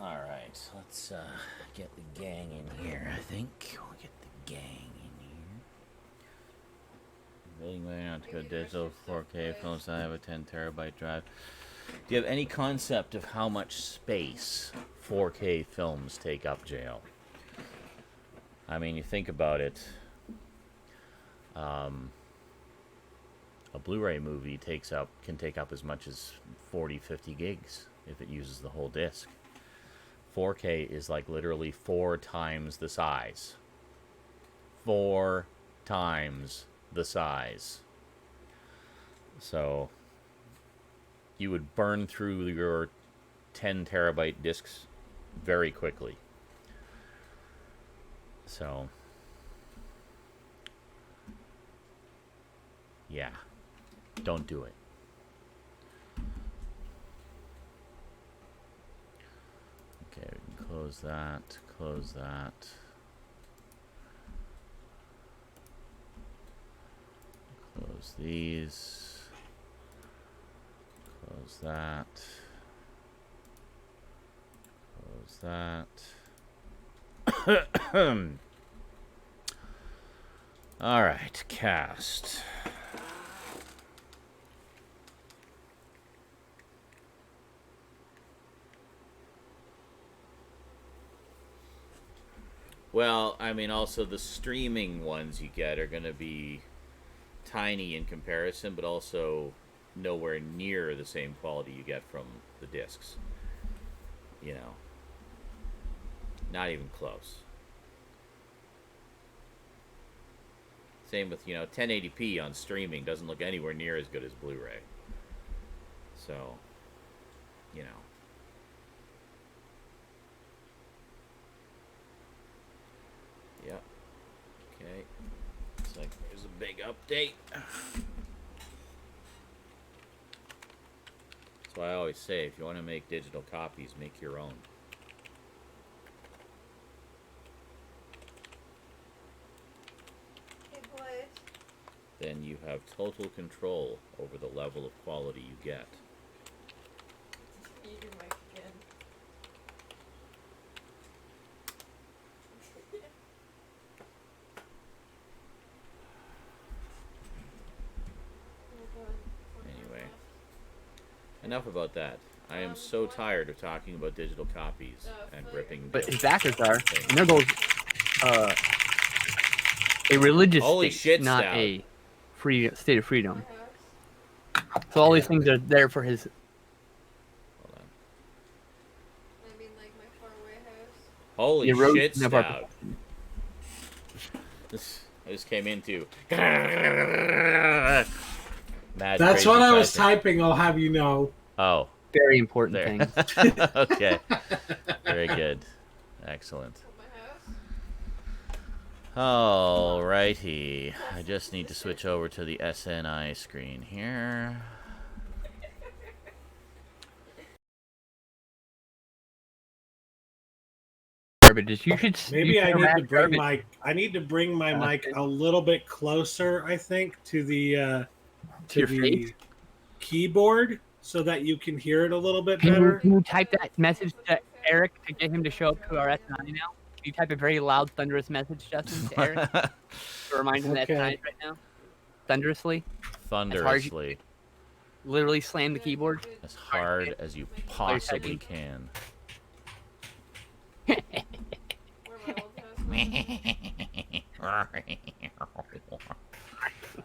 All right, let's get the gang in here. I think we'll get the gang in here. Waiting way out to go digital 4K films. I have a 10 terabyte drive. Do you have any concept of how much space 4K films take up, JL? I mean, you think about it. A Blu-ray movie can take up as much as 40, 50 gigs if it uses the whole disc. 4K is like literally 4 times the size. 4 times the size. So you would burn through your 10 terabyte discs very quickly. So yeah, don't do it. Okay, we can close that, close that. Close these. Close that. Close that. All right, cast. Well, I mean, also the streaming ones you get are going to be tiny in comparison, but also nowhere near the same quality you get from the discs. You know, not even close. Same with, 1080p on streaming doesn't look anywhere near as good as Blu-ray. So, you know. Yep. Okay. Looks like there's a big update. That's why I always say, if you want to make digital copies, make your own. Then you have total control over the level of quality you get. Mute your mic again. Anyway, enough about that. I am so tired of talking about digital copies and ripping. But his backers are, and they're both a religious Holy state, shit, not Stout. a free state of freedom. So all these things are there for his. Hold on. I mean, like my faraway house. Holy The erosion shit, of our Stout. I just came into. Mad That's crazy what I was typing. typing, I'll have you know. Oh, Very important there. things. Okay. Very good. Excellent. My house. Alrighty. I just need to switch over to the SNI screen here. Garbage. You should. Maybe you I should need to wrap bring garbage. my mic a little bit closer, I think, to the To your face? keyboard so that you can hear it a little bit Can better. you type that message to Eric to get him to show up to our S9 now? Can you type a very loud, thunderous message, Justin, to Eric to remind him that Okay. S9 is right now? Thunderously? Thunderously. Literally slam the keyboard. As hard as you possibly can. Where my old house was.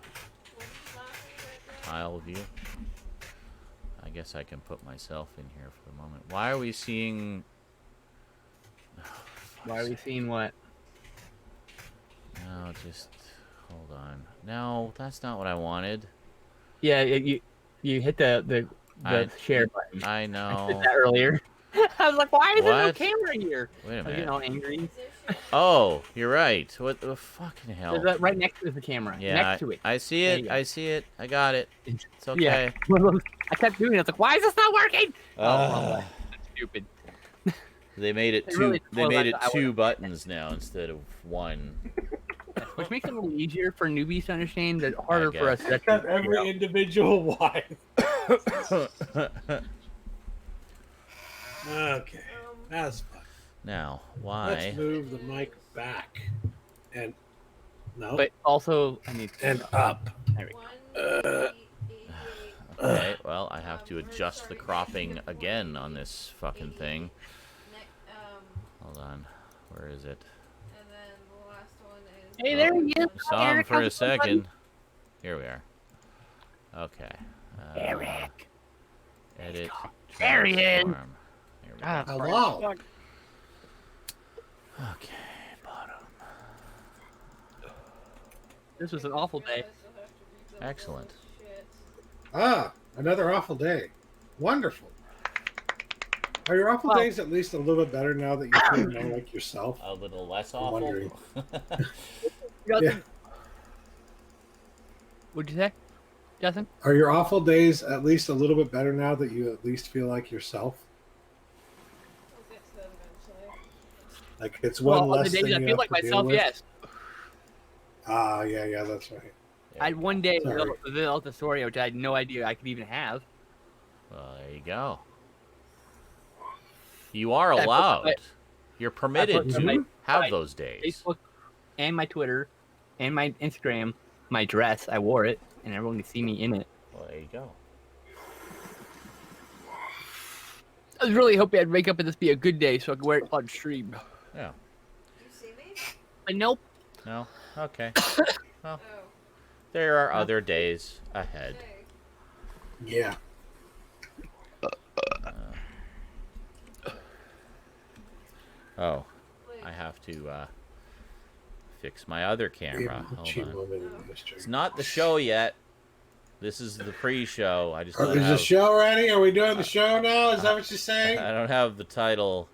Tile view. I guess I can put myself in here for the moment. Why are we seeing... Why are we seeing what? No, just... Hold on. No, that's not what I wanted. Yeah, you hit the share button. I I know. did that earlier. I was like, why is there no What? camera here? Wait a I was minute. getting all angry. Oh, you're right. What the fucking hell? There's right next to the camera. Yeah, next to it. I see There it. you go. I see it. I got it. It's okay. Yeah. I kept doing it. I was like, why is this not working? Well, that's stupid. They made it They two. really They spoiled made that. it I two would've- buttons now instead of one. Which makes it a little easier for newbies to understand, but harder for us to Got actually figure every out. individual one. Okay. That's fine. Now, Let's why? move the mic back. And no. But also, I need And up. There we go. 188. Okay, well, I have to adjust the cropping again on this fucking thing. Hold on. Where is it? And then the last one is. Hey, there he is. I saw him Eric, for a how's it going, buddy? second. Here we are. Okay. Eric. Edit. There he is. Transform. Here we go. Ah, Hello. fuck. Okay, bottom. This was an awful day. Excellent. Ah, another awful day. Wonderful. Are your awful Well- days at least a little bit better now that you feel more like yourself? A little less I'm awful. wondering. Justin, what'd you say, Justin? Are your awful days at least a little bit better now that you at least feel like yourself? We'll get to that eventually. Like it's one Well, on the less days thing I you feel have like to deal myself, with? yes. Ah, yeah, that's right. I had one day Sorry. without the story, which I had no idea I could even have. Well, there you go. You are I put allowed. my- You're permitted put to my- have my those days. Facebook and my Twitter and my Instagram, my dress, I wore it, and everyone can see me in it. Well, there you go. I was really hoping I'd wake up and this be a good day so I could wear it on stream. Yeah. You see me? But nope. No? Okay. Oh. There are other days ahead. Okay. Yeah. Oh, Wait. I have to fix my other camera. Hold on. It's not the show yet. This is the pre-show. I just don't Is the have, show ready? Are we doing the show now? Is that what you're saying? I don't have the title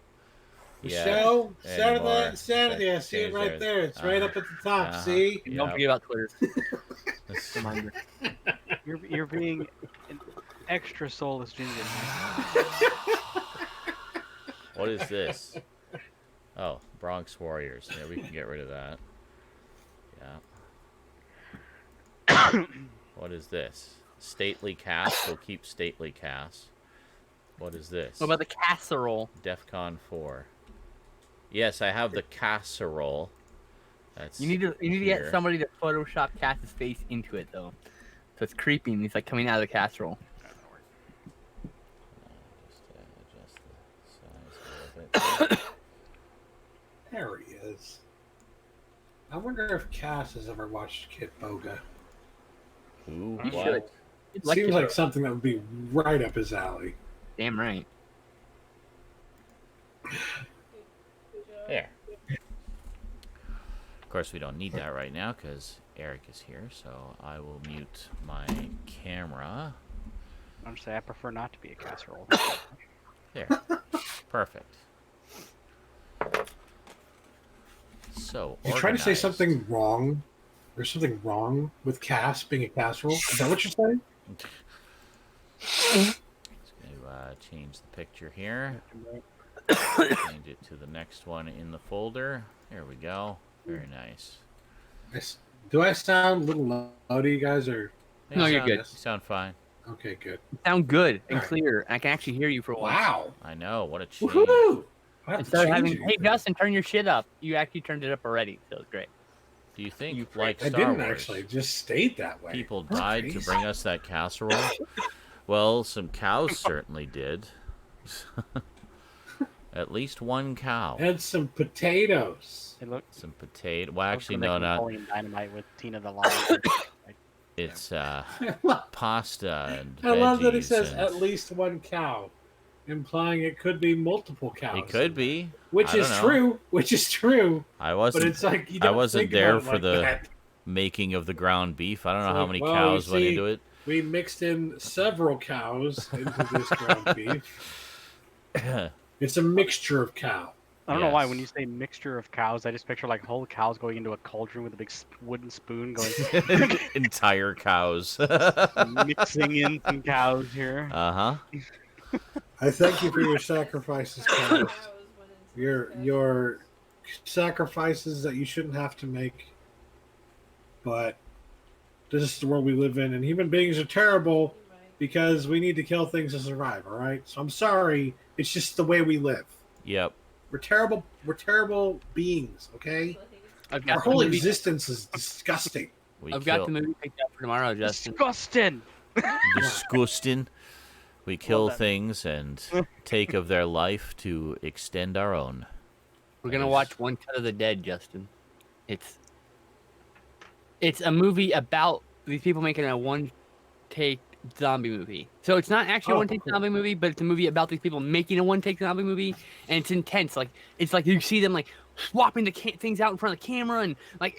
The yet. show? anymore. Saturday. I see it Changed right there. It's right up at the top. Uh-huh. See? And don't Yeah. forget about Twitter. Reminder. You're being an extra soulless ginger. What is this? Oh, Bronx Warriors. Yeah, we can get rid of that. Yeah. What is this? Stately cast. We'll keep stately cast. What is this? What about the casserole? DEFCON 4. Yes, I have the casserole. That's You need to here. get somebody to Photoshop Cass's face into it though, so it's creepy and he's like coming out of the casserole. Just adjust the size a little bit. There he is. I wonder if Cass has ever watched Kid Boga. Ooh, You what? should. It Like seems to- like something that would be right up his alley. Damn right. Good job. There. Of course, we don't need that right now because Eric is here, so I will mute my camera. I'm just saying I prefer not to be a casserole. There. Perfect. So, You're trying to say organized. something wrong? There's something wrong with Cass being a casserole? Is that what you're saying? Just going to change the picture here. Change it to the next one in the folder. There we go. Very nice. Do I sound a little low to you guys? Or No, you're sound- good. You sound fine. Okay, good. You sound good and Alright. clear. I can actually hear you for once. Wow. I know. What a change. Woohoo! I have to Instead of change having, it hey again. Justin, turn your shit up. You actually turned it up already, so it's great. Do you think, You like I Star didn't Wars, actually. It just stayed that way. people That's died to crazy. bring us that casserole? Well, some cows certainly did. At least one cow. And some potatoes. It looked. Some potato. Well, actually, no, not. Napoleon Dynamite with Tina the Lion. It's I love pasta and that it veggies says and- at least one cow, implying it could be multiple cows. It could be. Which I is don't know. true. Which is true. I But wasn't. it's like you I don't wasn't think there about it for like the that. making of the ground beef. I don't It's know how like, many well, you cows went see, into it. We mixed in several cows into this ground beef. It's a mixture of cow. I don't know why. Yes. When you say mixture of cows, I just picture like whole cows going into a cauldron with a big wooden spoon, going Entire cows. mixing in some cows here. Uh-huh. I thank you for your sacrifices, cows. Cows went into Your sacrifices that you shouldn't have to make. But this is the world we live in, and human beings are terrible You might. because we need to kill things to survive, all right? So I'm sorry. It's just the way we live. Yep. We're terrible. We're terrible beings. Okay. I've Our got the whole movie. existence is disgusting. I've got the movie picked up for tomorrow, Justin. Disgusting. Disgusting. We kill things and take of their life to extend our own. We're gonna watch One Cut of the Dead, Justin. It's a movie about these people making a one-take zombie movie. So it's not actually a one-take zombie movie, but it's a movie about these people making a one-take zombie movie, and it's intense. Like it's like you see them like swapping the things out in front of the camera, and like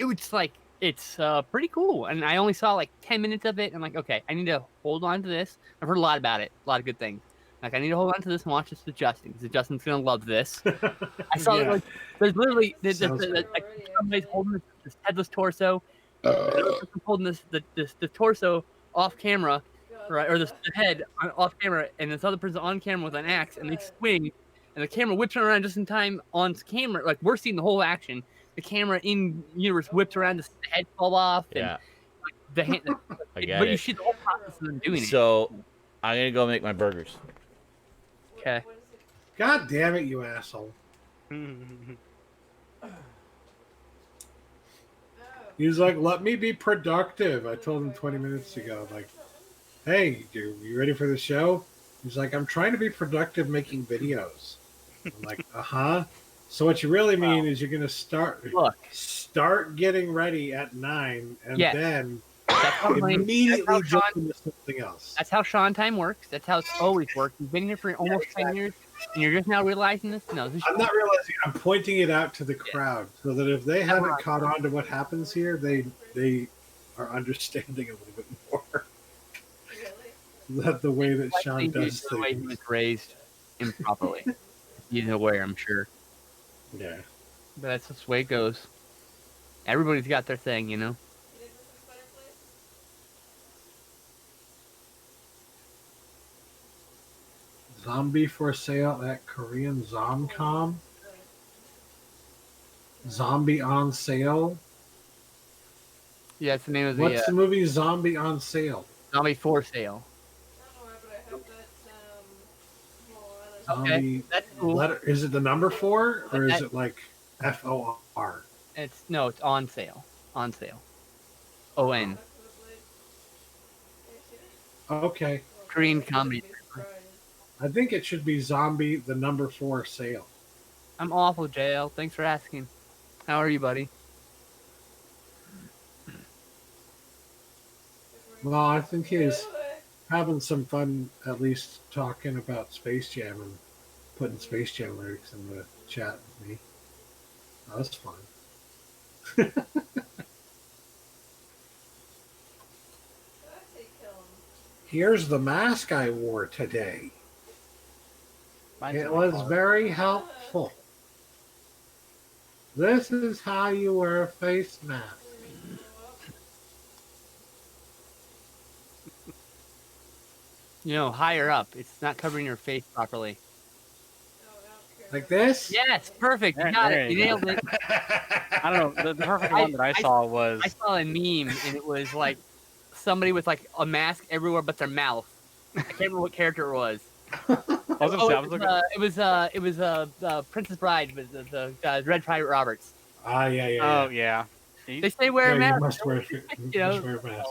it's pretty cool. And I only saw like 10 minutes of it. And I'm like, okay, I need to hold on to this. I've heard a lot about it, a lot of good things. Like I need to hold on to this and watch this with Justin because Justin's gonna love this. I saw it like there's literally like somebody's holding this headless torso. Holding the torso off camera, right, or the head off camera, and this other person on camera with an axe, and they swing, and the camera whips around just in time on camera. Like we're seeing the whole action. The camera in universe whips around, the head fall off, and like, the hand. I get but it. you see the whole process of them doing it. So I'm gonna go make my burgers. Okay. God damn it, you asshole! He's like, let me be productive. I told him 20 minutes ago, like, hey, dude, you ready for the show? He's like, I'm trying to be productive making videos. I'm like, uh-huh. So what you really mean is you're going to start getting ready at 9 and then immediately jump into something else. That's how Sean time works. That's how it's always worked. You've been here for almost 10 years, and you're just now realizing this? No, I'm not realizing. I'm pointing it out to the crowd so that if they haven't caught on to what happens here, they are understanding a little bit more. That the way that Sean does things. The way he was raised improperly. He's aware, I'm sure. Yeah. But that's just the way it goes. Everybody's got their thing, you know? Zombie for sale at Korean Zomcom. Zombie on sale. Yeah, it's the name of What's the movie Zombie on sale? Zombie for sale. Okay, that's cool. Is it the number 4 or is it like FOR? It's on sale. On sale. ON. Okay. Korean comedy. I think it should be Zombie the number 4 sale. I'm awful, JL. Thanks for asking. How are you, buddy? Well, I think he's having some fun, at least talking about Space Jam and putting Space Jam lyrics in the chat with me. That was fun. Here's the mask I wore today. It was very helpful. This is how you wear a face mask. You know, higher up. It's not covering your face properly. Like this? Yes, perfect. You got it. You nailed it. I don't know. The perfect one that I saw was... I saw a meme, and it was like somebody with like a mask everywhere but their mouth. I can't remember what character it was. It was Princess Bride, but the Red Private Roberts. Ah, yeah. Oh, yeah. They say wear a mask. You must wear a mask,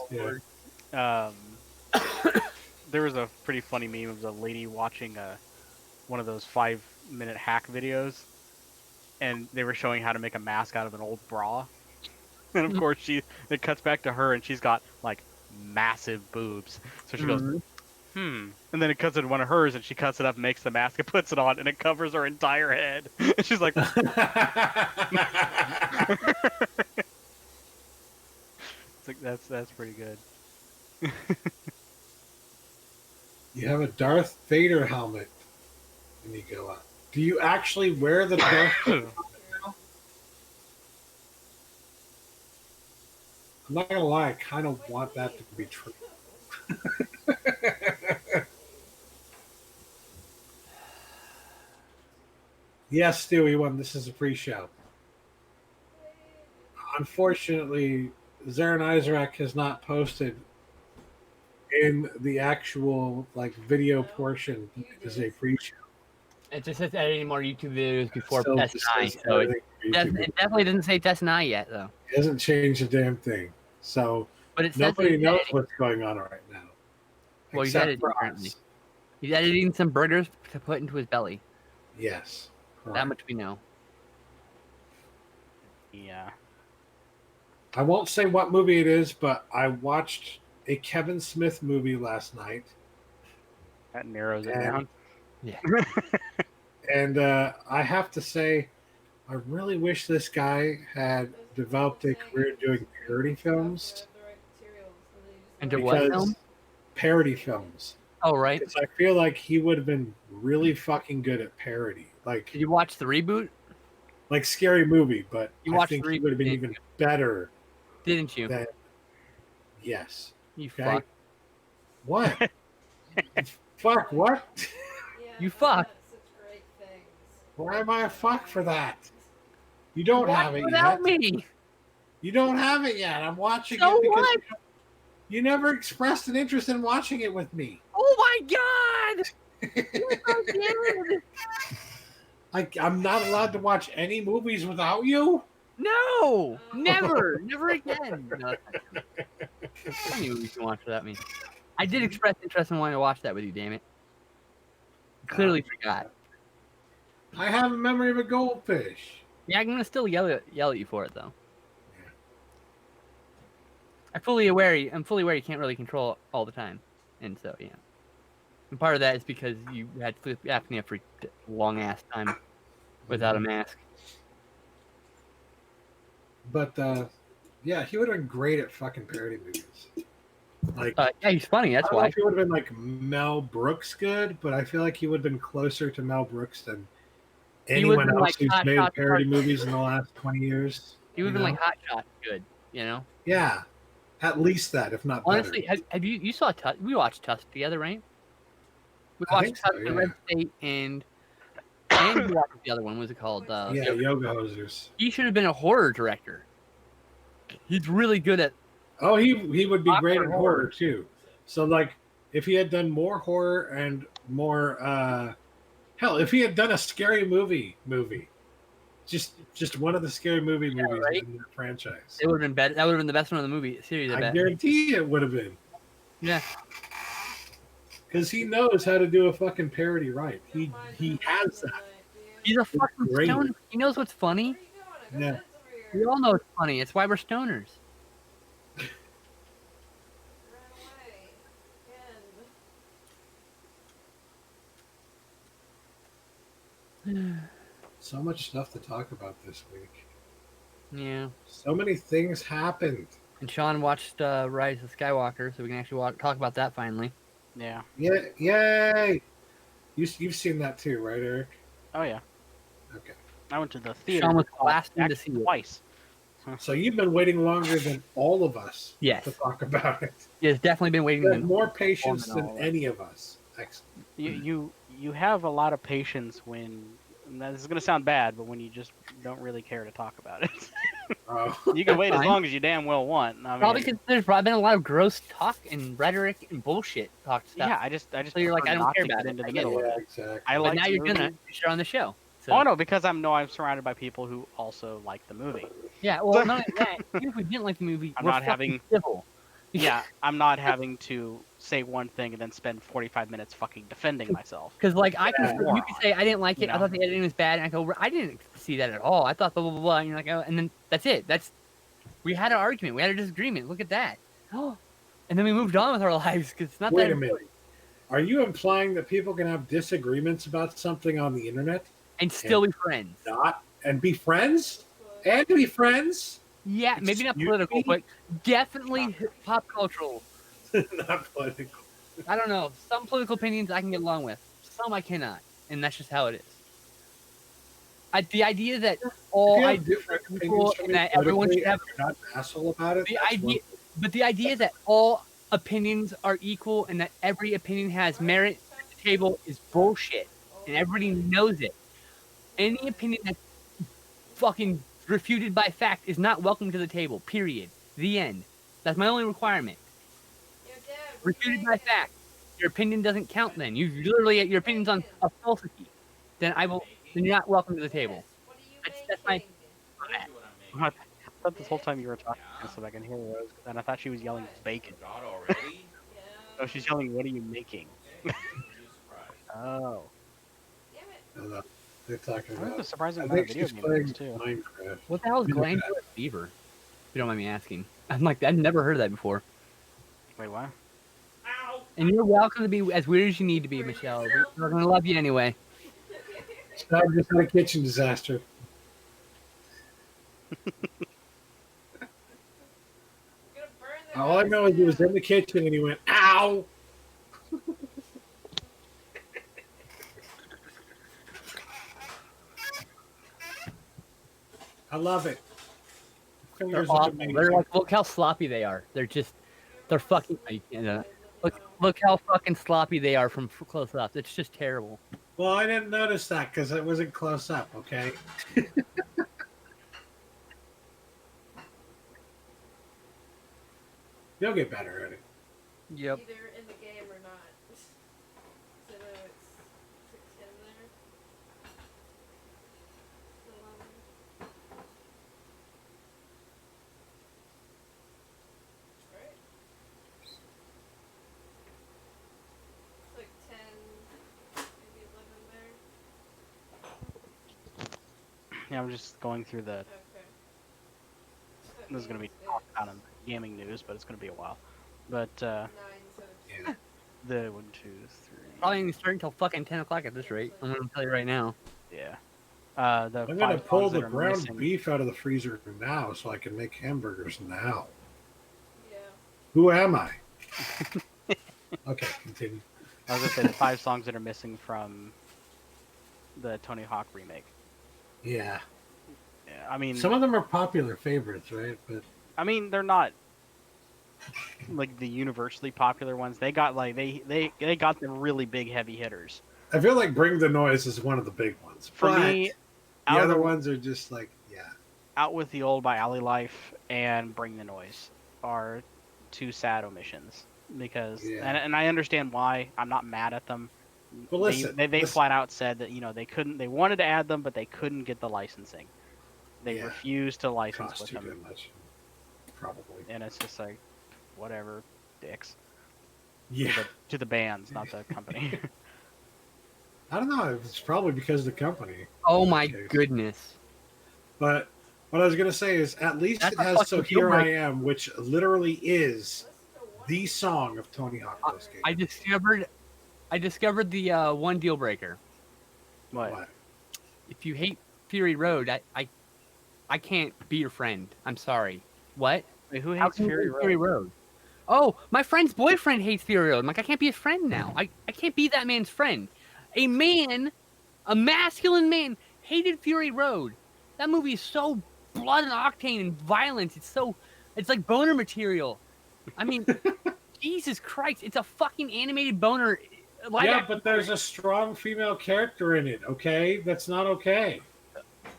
yeah. There was a pretty funny meme of the lady watching one of those 5-minute hack videos, and they were showing how to make a mask out of an old bra. And of course, it cuts back to her, and she's got like massive boobs. So she goes, and then it cuts into one of hers, and she cuts it up, makes the mask, and puts it on, and it covers her entire head. And she's like, it's like that's pretty good. You have a Darth Vader helmet when you go out. Do you actually wear the Darth Vader helmet now? I'm not going to lie, I kind of want that to be true. Yes, Stewie one. This is a pre-show. Unfortunately, Zarin Isaac has not posted in the actual video portion is a pre-show. It just says editing more YouTube videos before Still Test just I. says So everything for YouTube. it definitely doesn't say Test I yet, though. It hasn't changed a damn thing. So But it says nobody he's knows editing. what's going on right now. Well, he's except editing for currently. us. He's editing some burgers to put into his belly. Yes. That correct. much we know. Yeah. I won't say what movie it is, but I watched a Kevin Smith movie last night. That narrows it And- down. Yeah. And I have to say, I really wish this guy had developed a career doing parody films. Into what Because film? parody films. Oh, right. Because I feel like he would have been really fucking good at parody. Did you watch the reboot? Like Scary Movie, but You I watched think the he would have been reboot, even better Didn't you? than. Yes. You Okay. fuck. What? Fuck, what? You fuck. Why am I a fuck for that? You don't Watch have it without yet. me. You don't have it yet. I'm watching So it because what? you never expressed an interest in watching it with me. Oh my god! You're so good. I'm not allowed to watch any movies without you? No, never, never again. No, that's not true. Plenty of movies you can watch without me. I did express interest in wanting to watch that with you. Damn it! Clearly forgot. I have a memory of a goldfish. Yeah, I'm gonna still yell at you for it though. I'm fully aware you can't really control it all the time, and so yeah. And part of that is because you had sleep apnea for a long ass time without a mask. But yeah, he would have been great at fucking parody movies. Like, Yeah, he's funny. That's I don't know why. if he would have been like Mel Brooks good, but I feel like he would have been closer to Mel Brooks than He would have anyone been else like who's Hot made Shots parody Part- movies in the last 20 years. He would have you been know? like Hot Shot good, you know. Yeah, at least that, if not better. Honestly, have you saw Tusk? We watched Tusk together, right? We I watched think Tusk so, in yeah. Red State and we watched the other one. What was it called? Yeah, Yoga Hosers. He should have been a horror director. He's really good at. Oh, he would be Awkward great at horror. horror too. So like, if he had done more horror and more, hell, if he had done a scary movie, just one of the scary movie movies right? in their franchise, It would have been better. That would have been the best one of the movie series. I I bet. guarantee it would have been. Yeah. Because he knows how to do a fucking parody right. He has that. He's a fucking great. stoner. He knows what's funny. Yeah. We all know it's funny. It's why we're stoners. So much stuff to talk about this week. Yeah. So many things happened. And Sean watched Rise of Skywalker, so we can actually talk about that finally. Yeah. Yeah, yay! You've seen that too, right, Eric? Oh yeah. Okay. I went to the theater. Sean was the last one to see it. twice. So you've been waiting longer than all of us Yes. to talk about it. He has definitely been waiting. You have than- more patience All in than all. any of us. Excellent. You have a lot of patience when. and this is gonna sound bad, but when you just don't really care to talk about it, Oh, you can wait as Fine. long as you damn well want. I mean, Probably because there's probably been a lot of gross talk and rhetoric and bullshit talk stuff. yeah, I just So you're like, prefer I don't not care to about get it. into I the get middle it. of yeah, it. exactly. I But like now the you're movie. gonna share on the show. So, Oh no, because I'm surrounded by people who also like the movie. Yeah, well, not only that, even if we didn't like the movie, I'm we're not fucking having- civil. Yeah, I'm not having to say one thing and then spend 45 minutes fucking defending myself. Because like I Yeah. can, you can say I didn't like it. You I know? thought the editing was bad, and I go, I didn't see that at all. I thought blah blah blah, blah. And you're like, oh, and then that's it. We had an argument. We had a disagreement. Look at that. Oh, and then we moved on with our lives because it's not Wait that a minute. Are you implying that people can have disagreements about something on the internet and still be friends. and be friends? And be friends? Yeah, maybe not Excuse political, me? but definitely pop cultural. Not political. I don't know. Some political opinions I can get along with. Some I cannot, and that's just how it is. The idea that all If you I have do different is opinions equal from and me that everyone politically should have and you're not an asshole about it. the that's idea, one- but the idea that all opinions are equal and that every opinion has merit at the table is bullshit, and everybody knows it. Any opinion that's fucking refuted by fact is not welcome to the table. Period. The end. That's my only requirement. Refuted by fact. Your opinion doesn't count. Then you literally your opinion's on a falsity. then I will. Then you're not welcome to the table. What are you That's my. making? I thought this whole time you were talking so I can hear Rose, and I thought she was yelling bacon. God already? Yeah. Oh, she's yelling, "What are you making?" Be surprised. Oh, Damn it. I don't know. They're talking there's a about. surprising I amount of think video she's game playing news too. Minecraft. What the hell is Yeah. glandular fever? If you don't mind me asking. I'm like, I've never heard of that before. Wait, what? And you're welcome to be as weird as you need to be, Michelle. We're gonna love you anyway. I just had a kitchen disaster. I'm gonna burn the All I know is he was in the kitchen and he went, "Ow!" I love it. They're Fingers look awful. amazing. They're like, look how sloppy they are. They're fucking. Look how fucking sloppy they are from close up. It's just terrible. Well, I didn't notice that because it wasn't close up. Okay. You'll get better at it. Yep. Either in the game or not. So no, it's 610 there. 11. Right? It's like 10, maybe 11 there. Yeah, I'm just going through the. Okay. This is gonna be out of gaming news, but it's gonna be a while. But 9, so Yeah. the 1, 2, 3. Probably ain't starting until fucking 10 o'clock at this rate. I'm gonna tell you right now. Yeah. The I'm gonna 5 pull songs the that are ground missing- beef out of the freezer now so I can make hamburgers now. yeah. Who am I? Okay, continue. I was gonna say the 5 songs that are missing from the Tony Hawk remake. Yeah. Yeah, I mean, Some of them are popular favorites, right? But they're not like the universally popular ones. They got like they got the really big heavy hitters. I feel like Bring the Noise is one of the big ones. For But me, the out of other the- ones are just like, yeah. Out with the Old by Alley Life and Bring the Noise are 2 sad omissions because Yeah. and I understand why. I'm not mad at them. Well, listen, they listen. flat out said that they wanted to add them, but they couldn't get the licensing. They Yeah. refused to license Cost with too them, damn much. Probably. and it's just like, whatever, dicks. Yeah. To the bands, not the company. I don't know. It's probably because of the company. Oh my Okay. goodness. But what I was going to say is at least That's it a has So fucking deal Here I breaker. Am, which literally is the song of Tony Hawk Pro Skater. I discovered the one deal breaker. What? What? If you hate Fury Road, I can't be your friend. I'm sorry. What? Wait, who How hates can you Fury hate Road? Fury Road? Oh, my friend's boyfriend hates Fury Road. I'm like, I can't be his friend now. I can't be that man's friend. A masculine man, hated Fury Road. That movie is so blood and octane and violence. It's like boner material. I mean, Jesus Christ, it's a fucking animated boner. Yeah, but there's a strong female character in it, okay? That's not okay.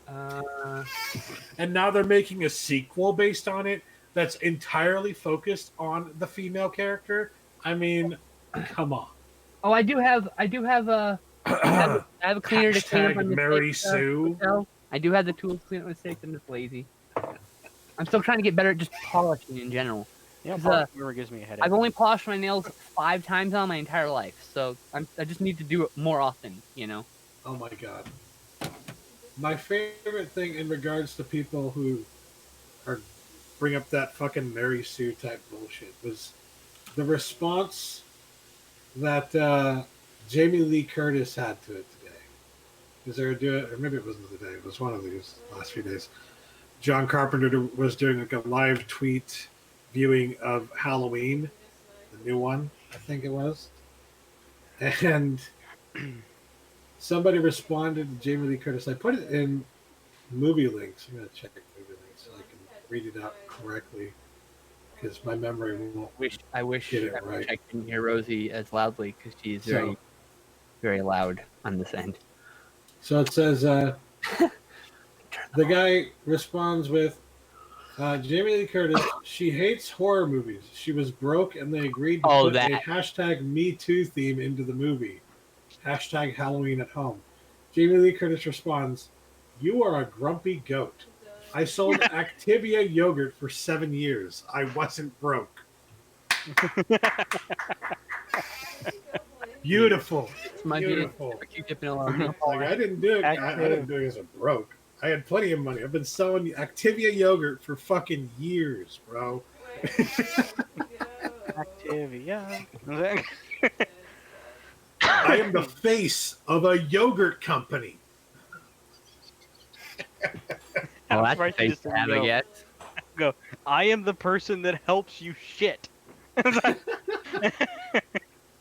And now they're making a sequel based on it that's entirely focused on the female character. I mean, come on. Oh, I do have a I have a cleaner to clean up Hashtag on Mary mistakes, Sue. Michelle. I do have the tools to clean up mistakes. I'm just lazy. I'm still trying to get better at just polishing in general. Yeah, 'Cause, Paul Brewer gives me a headache. I've only polished my nails 5 times on my entire life, so I just need to do it more often, you know? Oh my god. My favorite thing in regards to people who are bring up that fucking Mary Sue type bullshit was the response that Jamie Lee Curtis had to it today. Because they were doing, or maybe it wasn't today, it was one of these last few days. John Carpenter was doing like a live tweet viewing of Halloween, the new one, I think it was. And somebody responded to Jamie Lee Curtis. I put it in movie links. I'm going to check movie links so I can read it out correctly because my memory won't. I wish Get it right. I couldn't hear Rosie as loudly because she's very, very loud on this end. So it says the guy responds with Jamie Lee Curtis. She hates horror movies. She was broke and they agreed to put a hashtag Me Too theme into the movie. Hashtag Halloween at home. Jamie Lee Curtis responds, "You are a grumpy goat. I sold Activia yogurt for 7 years. I wasn't broke." Beautiful. My dude, Beautiful. keep dipping along. Like I didn't do it. I didn't Active. do it as a broke. I had plenty of money. I've been selling Activia yogurt for fucking years, bro. Activia. I am the face of a yogurt company. Well, that's Right, a face just to have, I go. guess. Go. I am the person that helps you shit.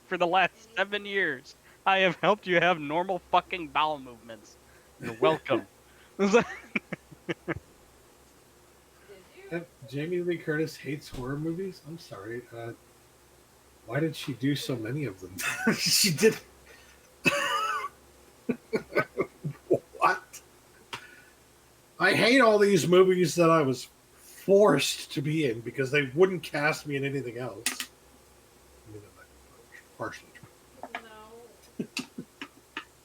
For the last 7 years, I have helped you have normal fucking bowel movements. You're welcome. Jamie Lee Curtis hates horror movies. I'm sorry. Why did she do so many of them? She did. What? I hate all these movies that I was forced to be in because they wouldn't cast me in anything else. I mean, partially true. No.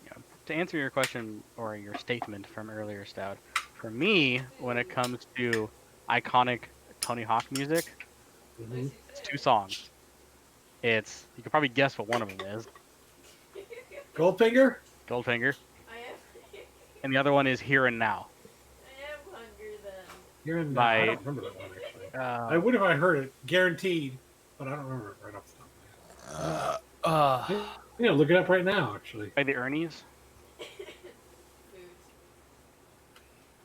Yeah, to answer your question or your statement from earlier, Stout, for me, when it comes to iconic Tony Hawk music, Mhm. it's 2 songs. It's, you can probably guess what one of them is, Goldfinger? Goldfinger, I am. and the other one is Here and Now. I am hungry then. You're in. By- I don't remember that one actually. I Uh, would if I heard it, guaranteed, but I don't remember it right off the top of my head. Yeah, look it up right now. Actually, by the Ernies. Food.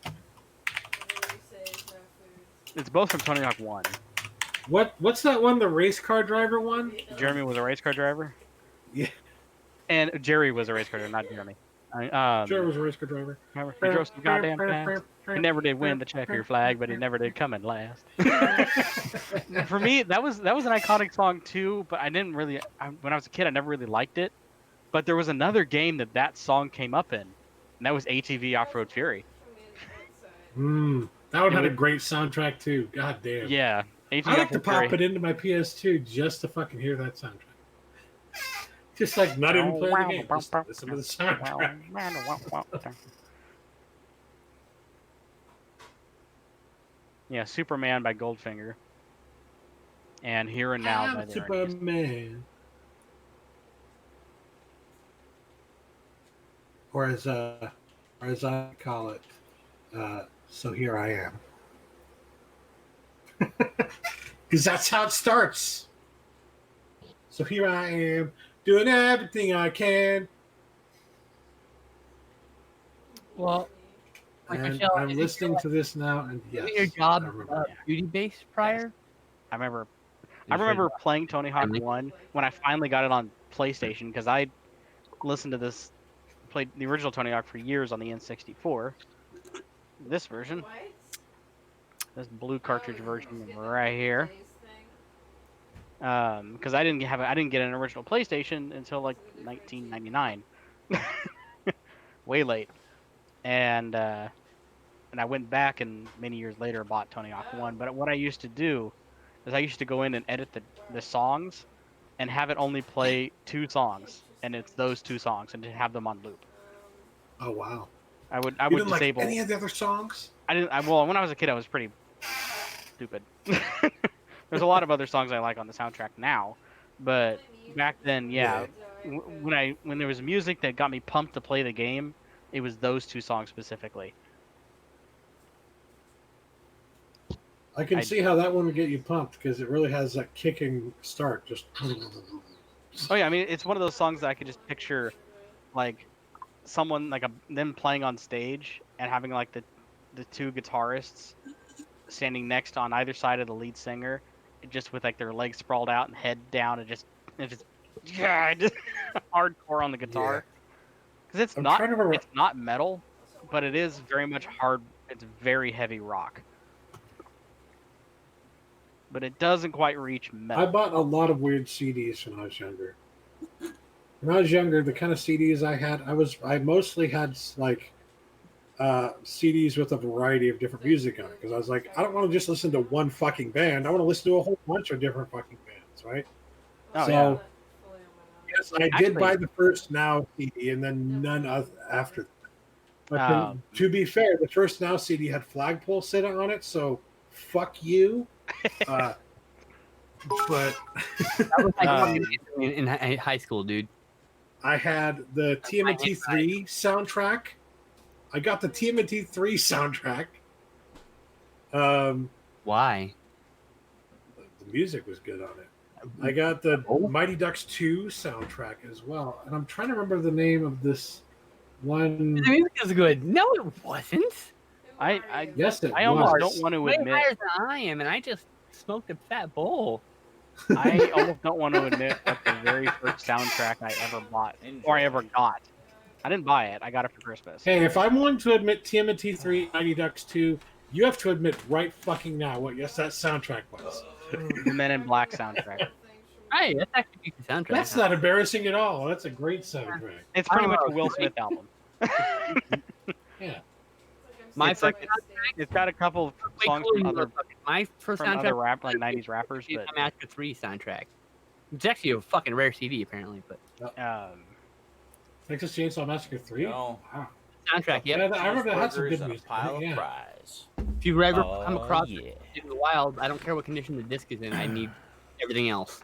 Whatever you say is no food. It's both from Tony Hawk 1. what's that one? The race car driver one? Jeremy was a race car driver. Yeah. And Jerry was a race car driver, not Jeremy. Sure, was a race car driver. Remember, he drove so goddamn fast. He never did win the checker flag, but he never did come in last. For me, that was an iconic song too. But I didn't really. When I was a kid, I never really liked it. But there was another game that song came up in, and that was ATV Off Road Fury. That one had a great soundtrack too. God damn. Yeah, ATV I like Off to Road pop Fury. it into my PS2 just to fucking hear that soundtrack. Just like not even play the game, just listen to the soundtrack. Yeah, Superman by Goldfinger. And Here and Now by I'm the Ernies. Superman. Or as I call it, so here I am. Because that's how it starts. So here I am, doing everything I can. Well, like, And Michelle, I'm is it listening to this now, and yes, your job I remember. beauty based prior? I remember playing Tony Hawk 1 when I finally got it on PlayStation because I listened to this, played the original Tony Hawk for years on the N64. This version, What? this blue cartridge version right here. Because I didn't get an original PlayStation until like 1999, way late, and I went back and many years later bought Tony Hawk 1. But what I used to do is I used to go in and edit the songs and have it only play 2 songs, and it's those 2 songs, and to have them on loop. Oh wow! I would You didn't disable. like any of the other songs? Well, when I was a kid, I was pretty stupid. There's a lot of other songs I like on the soundtrack now, but back then, yeah, when there was music that got me pumped to play the game, it was those 2 songs specifically. I can see how that one would get you pumped because it really has that kicking start. Just Oh yeah, I mean it's one of those songs that I could just picture, like someone like them playing on stage and having like the 2 guitarists standing next on either side of the lead singer, just with like their legs sprawled out and head down, and just hardcore on the guitar. Because it's not metal, but it is very much hard. It's very heavy rock, but it doesn't quite reach metal. I bought a lot of weird CDs when I was younger. When I was younger, the kind of CDs I had, I mostly had like CDs with a variety of different music on it because I was like, I don't want to just listen to one fucking band. I want to listen to a whole bunch of different fucking bands, right? Oh, So Yes, I did buy the first Now CD and then none after that. But to be fair, the first Now CD had Flagpole sitting on it, so fuck you. But That was like in high school, dude. I had the TMNT 3 soundtrack. I got the TMNT 3 soundtrack. Why? The music was good on it. I got the Mighty Ducks 2 soundtrack as well. And I'm trying to remember the name of this one. The music is good. No, it wasn't. Yes, it I almost was. don't want to Way admit. higher than I am, and I just smoked a fat bowl. I almost don't want to admit what the very first soundtrack I ever bought or I ever got. I didn't buy it. I got it for Christmas. Hey, if I'm willing to admit TMNT 3, Mighty Ducks 2, you have to admit right fucking now what that soundtrack was. The Men in Black soundtrack. Hey, that's actually a decent soundtrack. That's not embarrassing at all. That's a great soundtrack. It's pretty much a Will Smith album. Yeah. It's got a couple of songs from other soundtrack, like 90s rappers, but Master 3 soundtrack. It's actually a fucking rare CD, apparently. But Texas Chainsaw Massacre 3? No. Wow. Soundtrack, Yeah, I remember that had some good and a music. pile of Yeah. fries. if you've ever come across yeah. it in the wild, I don't care what condition the disc is in. I need everything else.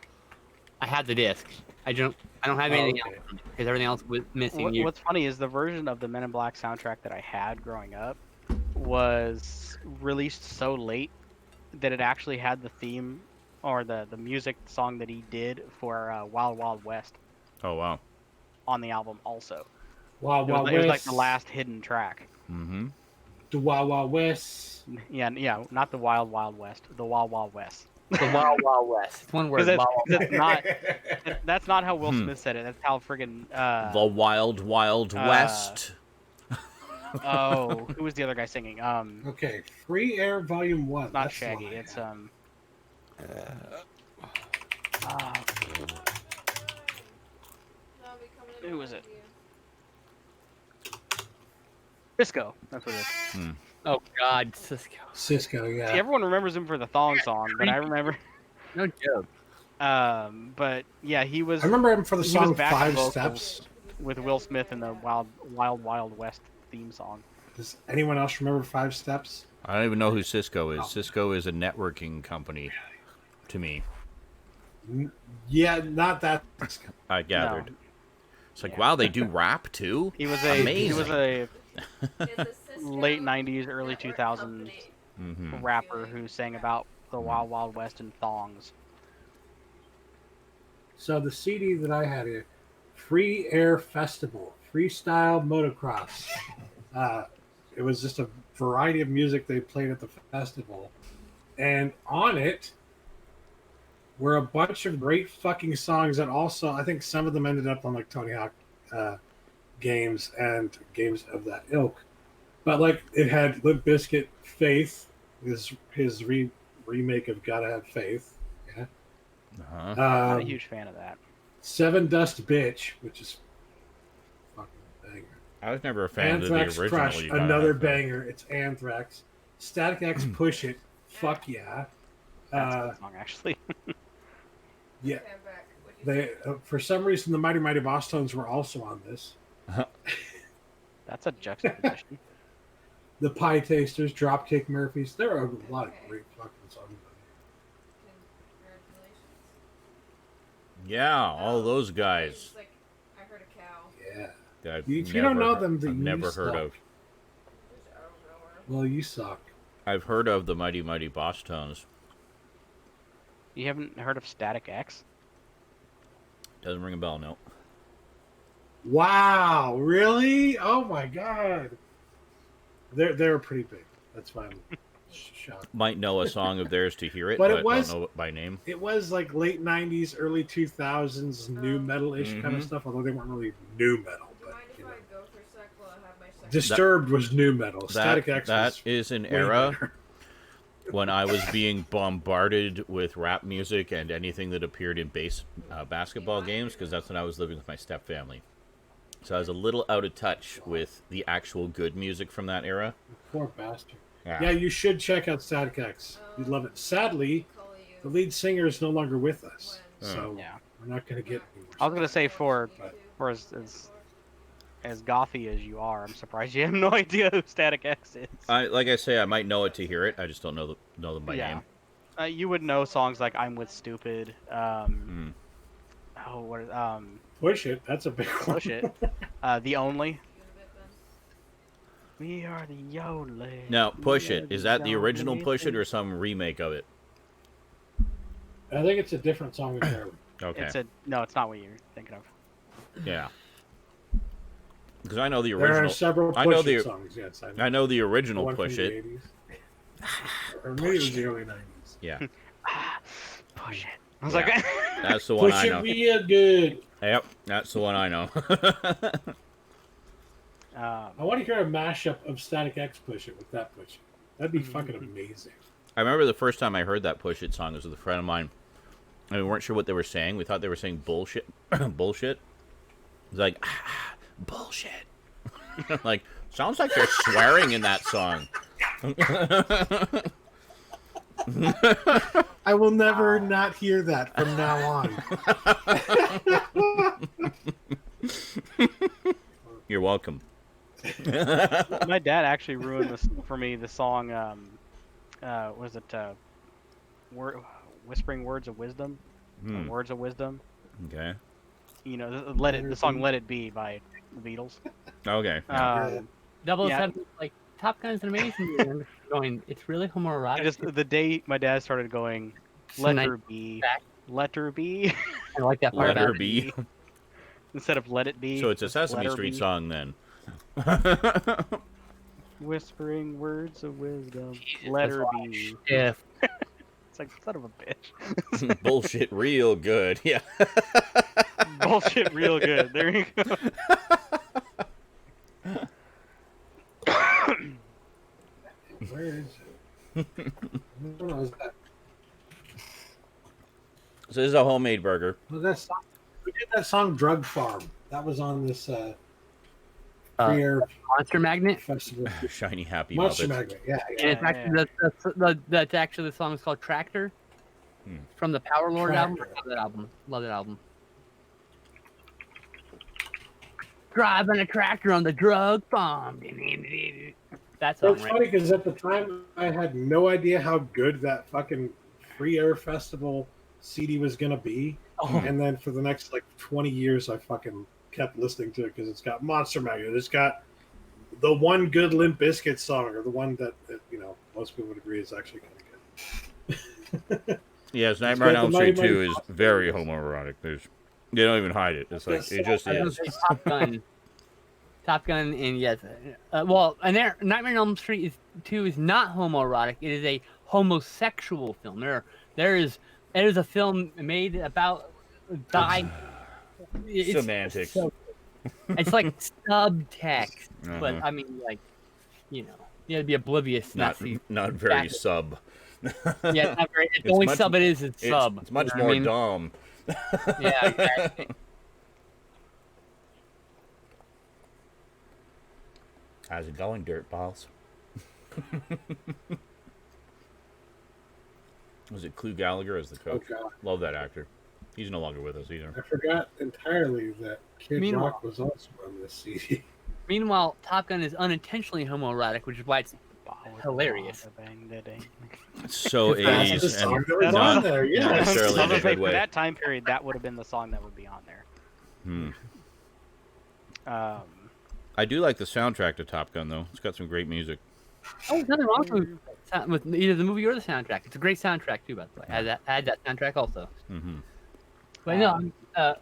I had the disc. I don't have anything else because everything else was missing. What's funny is the version of the Men in Black soundtrack that I had growing up was released so late that it actually had the theme or the music song that he did for Wild Wild West. Oh wow. On the album also. Wild Wild West. It was like the last hidden track. Mm-hmm. The Wild Wild West. Yeah, not the Wild Wild West. The Wild Wild West. The Wild Wild West. It's one word. That's not how Will Smith said it. That's how friggin' the Wild Wild West. Oh, who was the other guy singing? Okay, Free Air Volume 1. Not That's Shaggy. It's who was it? Cisco. That's what it is. Oh God, Cisco. Cisco, yeah. See, everyone remembers him for the thong song, but I remember. No joke. But yeah, he was. I remember him for the song Five Steps with Will Smith in the Wild West theme song. Does anyone else remember Five Steps? I don't even know who Cisco is. Cisco is a networking company to me. Yeah, not that. I gathered. No. It's like, wow, they do rap too? He was a late 90s, early 2000s rapper who sang about the Wild Wild West and thongs. So the CD that I had here, Free Air Festival, Freestyle Motocross. It was just a variety of music they played at the festival. And on it were a bunch of great fucking songs that also, I think some of them ended up on like Tony Hawk games and games of that ilk. But like it had Limp Bizkit, Faith, his remake of Gotta Have Faith. Yeah. I'm not a huge fan of that. Seven Dust Bitch, which is fucking banger. I was never a fan Anthrax of the original. Crush, another banger. It's Anthrax. Static X Push It. Fuck yeah. That's a good song, actually. Yeah. They for some reason the Mighty Mighty Boss Tones were also on this. That's a juxtaposition. The Pie Tasters, Dropkick Murphys. There are a lot of great fucking songs. Yeah, all those guys. Like, I heard a cow. Yeah. If you don't know them, then I've never heard of. Well, you suck. I've heard of the Mighty Mighty Boss Tones. You haven't heard of Static X? Doesn't ring a bell, no. Wow, really? Oh my god. They're pretty big. That's why I'm shocked. Might know a song of theirs to hear it, but don't know it by name. It was like late 90s, early 2000s, new metal-ish kind of stuff, although they weren't really new metal. But, you know. Disturbed was new metal. Static X that is an era when I was being bombarded with rap music and anything that appeared in basketball games, because that's when I was living with my step family. So I was a little out of touch with the actual good music from that era. Poor bastard. Yeah, you should check out Static X. You'd love it. Sadly, the lead singer is no longer with us. So We're not going to get any more. I was gonna say for But as gothy as you are, I'm surprised you have no idea who Static X is. Like I say, I might know it to hear it. I just don't know them by Yeah. name. You would know songs like "I'm with Stupid." Hmm. Oh, what is Push It. That's a big one. Push It. The Only. We are the only. Now, Push We It. are Is that the original only Push It or thing. some remake of it? I think it's a different song entirely. Okay. No, it's not what you're thinking of. Yeah. Because I know the There are original. several I know Push the- It songs. Yes, I know the The original one from Push the It. 80s. Or maybe it was the early 90s. Yeah. Push it. I was Yeah. like, That's the one Push I It know. real good. Yep. That's the one I know. I want to hear a mashup of Static X Push It with that Push It. That'd be fucking amazing. I remember the first time I heard that Push It song was with a friend of mine. And we weren't sure what they were saying. We thought they were saying bullshit. Bullshit. It was like, bullshit. Like, sounds like they're swearing in that song. I will never not hear that from now on. You're welcome. my dad actually ruined this for me. The song, was it "Whispering Words of Wisdom"? Or Hmm. "Words of Wisdom"? Okay. You know, the song "Let It Be" by the Beatles. Okay. Um, 007, like Top Gun's an amazing movie. I'm just going, it's really homoerotic. the day my dad started going, So "Let nice her be, fact. let her be," I like that part Let about her it. be. instead of "Let It Be." So it's a just Sesame "Let her Street be." song then. Whispering words of wisdom, Jesus, let that's her why. be. If It's like, son of a bitch. Bullshit real good. Yeah. Bullshit real good. There you go. Where is it? What was that? So this is a homemade burger. Was that song? We did that song "Drug Farm." That was on this free air Monster Magnet, festival. Shiny happy Monster Muppets. Magnet. Yeah, and it's actually that's actually the song is called Tractor Hmm. from the Power Lord album. Tractor. I love that album. Love that album. Driving a tractor on the drug farm. That's So song, it's right? funny because at the time I had no idea how good that fucking free air festival CD was gonna be, Oh, and then for the next like 20 years I fucking kept listening to it because it's got Monster Magnet, it's got the one good Limp Bizkit song, or the one that most people would agree is actually kind of good. Yes, Nightmare on got Elm the Street Mighty 2 Mighty is Boston very Bears. homoerotic. They don't even hide it. It's like, it just I was is. gonna say Top Gun. Top Gun, and yes, well, and there, Nightmare on Elm Street 2 is not homoerotic. It is a homosexual film. There is a film made about Semantics. It's like subtext, but Uh-huh. I mean, like, you to be oblivious, not see. Not very Exactly. sub. Yeah, not very. The It's only much- sub it is sub. It's much you know more what I mean? dumb. Yeah, exactly. How's it going, dirt balls? Was it Clu Gallagher as the Oh coach? god, Love that actor. He's no longer with us either. I forgot entirely that Kid Meanwhile- Rock was also on this CD. Meanwhile, Top Gun is unintentionally homoerotic, which is why it's hilarious. It's so That's 80s the song and that was not- on there. not Yeah, necessarily I in was a gonna say, good for way. that time period, that would have been the song that would be on there. Hmm. Um, I do like the soundtrack to Top Gun, though. It's got some great music. Oh, there's nothing wrong with either the movie or the soundtrack. It's a great soundtrack too, by the way. Add that soundtrack also. Mm-hmm. But no,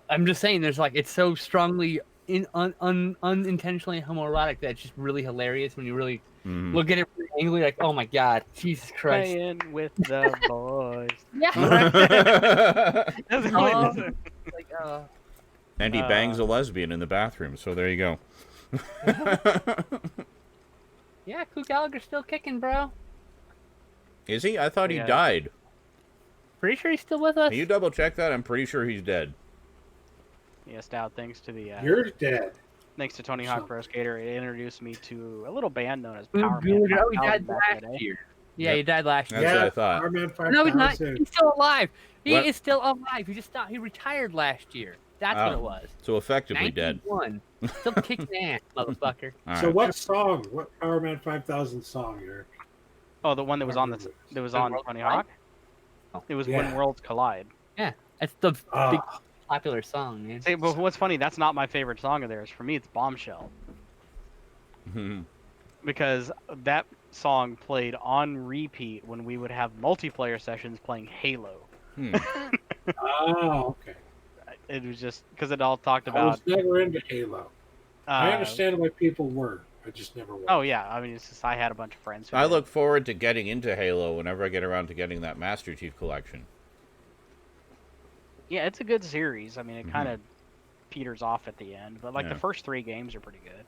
I'm just saying, there's like it's so strongly unintentionally homoerotic that it's just really hilarious when you really Mm-hmm. look at it from the angle. You're like, oh my god, Jesus Christ! playing with the boys. Yeah, That's the Oh. only- like, And he bangs a lesbian in the bathroom, so there you go. yeah, Clu Gallagher's still kicking, bro. Is he? I thought he Yeah. died. Pretty sure he's still with us. Can you double check that? I'm pretty sure he's dead. Yes, Dad. Thanks to the you're dead. thanks to Tony Hawk Pro Skater, it introduced me to a little band known as Ooh, Power good. Man Oh, he died 5000 back in the last day. year. Yeah, Yep. he died last year. That's what I thought. Power Man 5000. No, he's not. He's still alive. He What? is still alive. He just stopped. He retired last year. That's what Oh. it was. So effectively dead. 91. Still kicking ass, motherfucker. All So right. what song? What Power Man 5000 song, Eric? Oh, the one that was on that was on Worlds Tony Collide? Hawk. Oh. It was Yeah. When Worlds Collide. Yeah, that's the big Ah, popular song, man. See, but what's funny? That's not my favorite song of theirs. For me, it's Bombshell because that song played on repeat when we would have multiplayer sessions playing Halo. Hmm. okay. It was just because it all talked I about. was never into Halo. I understand why people were. I just never was. Oh yeah, I mean, it's just I had a bunch of friends. Who I did. look forward to getting into Halo whenever I get around to getting that Master Chief collection. Yeah, it's a good series. I mean, it Mhm. kind of peters off at the end, but like Yeah. the first 3 games are pretty good.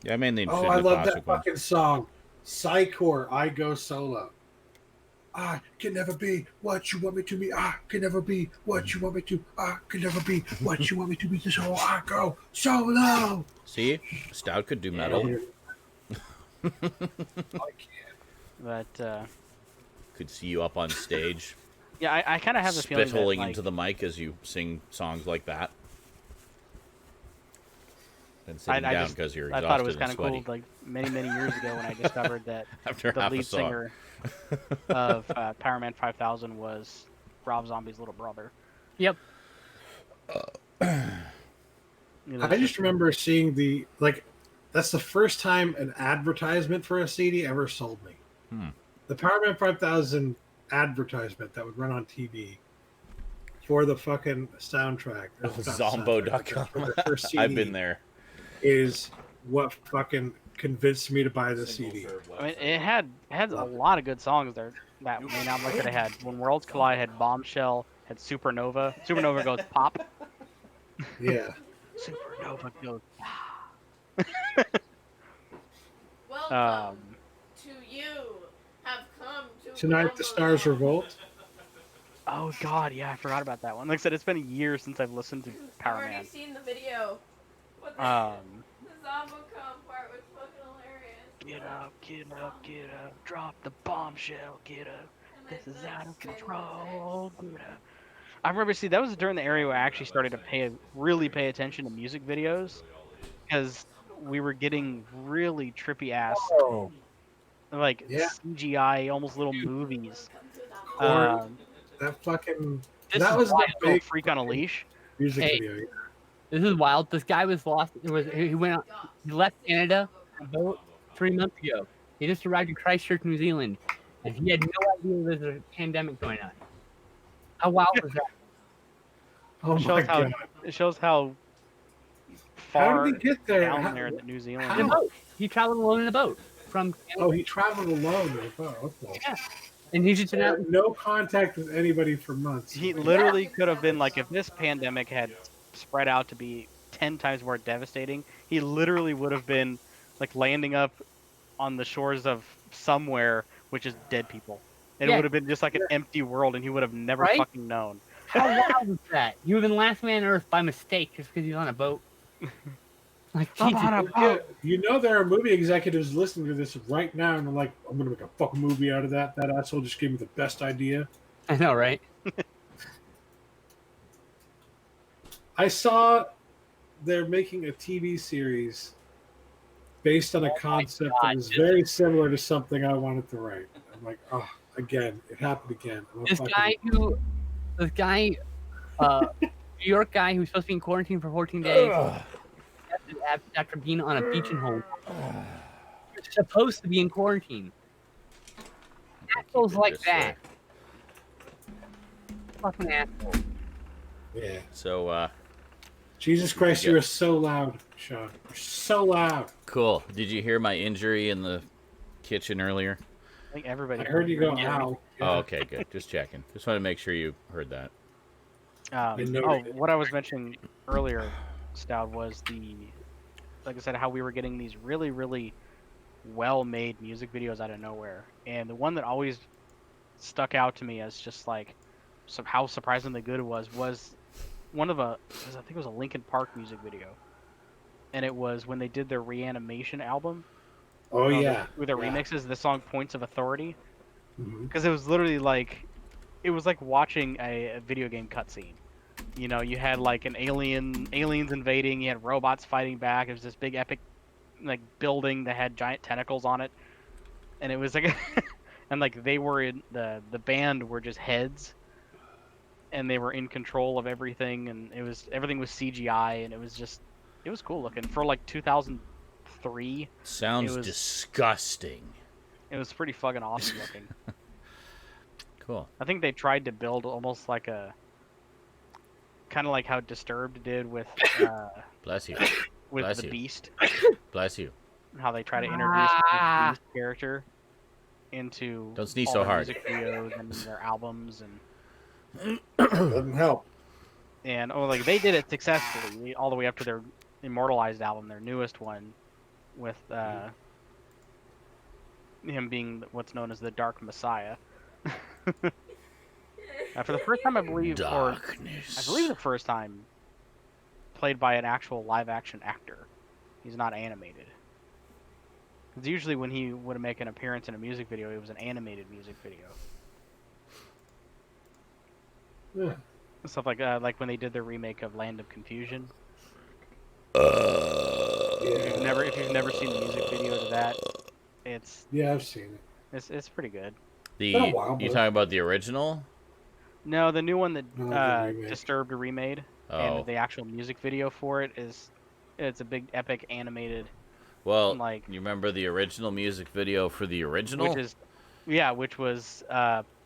Yeah, I mainly Oh, interested I in the love that classic ones. fucking song. Psychor, I Go Solo. I can never be what you want me to be. I can never be what you want me to. I can never be what you want me to be. So I go solo. See, Stout could do Yeah. metal. I can't. But Could see you up on stage, yeah, I kind of have the feeling that spitholing like, into the mic as you sing songs like that. Then sitting I down just- because you're I exhausted thought it was and kind of sweaty. cool. Like many years ago when I discovered that After the half a lead song. singer of Power Man 5000 was Rob Zombie's little brother. Yep. You know, I just remember seeing that's the first time an advertisement for a CD ever sold me. Hmm. The Power Man 5000 advertisement that would run on TV for the fucking soundtrack. Oh, Zombo.com. For the first CD I've been there. is what fucking convinced me to buy the CD. I mean, it had a lot of good songs there. That may not look at it had When Worlds Collide, had Bombshell, had Supernova. Supernova goes pop. Yeah. Supernova goes. Welcome to you have come to Tonight the Stars Revolt. Oh God, yeah, I forgot about that one. Like I said, it's been a year since I've listened to I've Power already Man. seen the video. What the Zombocom part was fucking hilarious. Get up, drop the bombshell, get up. And I This is like out of spin control. Get up. I remember, see, that was during the area where I actually started to really pay attention to music videos, because we were getting really trippy ass, like Yeah. CGI, almost little movies. Corn. That fucking This that is was the wild. Little big Freak on a Leash. music Hey. video. This is wild. This guy was lost. He went out. He left Canada about 3 months ago. He just arrived in Christchurch, New Zealand, and he had no idea there was a pandemic going on. How wild was that? Oh It my shows how god! it shows how How far did he get there? down How- there that New Zealand. In a How? boat. He traveled alone in a boat from Canada, Oh, he traveled alone. Oh, okay. and he's just been out. No contact with anybody for months. He literally could have been like, if this pandemic had spread out to be 10 times more devastating, he literally would have been like landing up on the shores of somewhere which is dead people. And it Yeah. would have been just like an empty world, and he would have never Right? fucking known. How wild was that? You have been last man on Earth by mistake just because he's on a boat. Like, I'm Jesus. on a boat. You know there are movie executives listening to this right now, and they're like, "I'm gonna make a fucking movie out of that. That asshole just gave me the best idea." I know, right? I saw they're making a TV series based on a concept God. that was very similar to something I wanted to write. I'm like, oh, again, it happened again. I'm a This fucking- guy, New York guy who's supposed to be in quarantine for 14 days after being on a beach in Hawaii. You're supposed to be in quarantine. Assholes like that. Fucking asshole. Yeah. So, Jesus Christ, Yeah. you are so loud, Sean. You're so loud. cool. Did you hear my injury in the kitchen earlier? I think everybody. I heard you go, Yeah. ow. Oh, okay, good. Just checking. Just wanted to make sure you heard that. I noted it. What I was mentioning earlier, Stout, was like I said, how we were getting these really, really well-made music videos out of nowhere, and the one that always stuck out to me as just like how surprisingly good it was one of I think it was a Linkin Park music video, and it was when they did their Reanimation album. Oh Oh, yeah. with the Yeah. remixes, the song "Points of Authority," Mhm. because it was literally like, it was like watching a video game cutscene. You know, you had like aliens invading, you had robots fighting back. It was this big epic like building that had giant tentacles on it, and it was like, and like they were in the band were just heads, and they were in control of everything, and everything was CGI, and it was cool looking for like 2003. It Sounds was disgusting. it was pretty fucking awesome looking. Cool. I think they tried to build almost like a kind of like how Disturbed did with Bless you. with Bless the you. Beast, Bless you. how they try to introduce the Beast character into Don't sneeze all so their hard. music videos and their albums and Doesn't help. like they did it successfully all the way up to their immortalized album, their newest one, with him being what's known as the Dark Messiah. For the first time, I believe, or Darkness. I believe the first time, played by an actual live-action actor. He's not animated. Because usually when he would make an appearance in a music video, it was an animated music video. Yeah. Stuff like when they did their remake of Land of Confusion. If you've never seen the music video to that, it's Yeah, I've seen it. it's pretty good. The Been a while, you but- talking about the original? No, the new one that No, the remake. Disturbed remade, Oh. and the actual music video for it it's a big epic animated, Well, like, you remember the original music video for the original? which was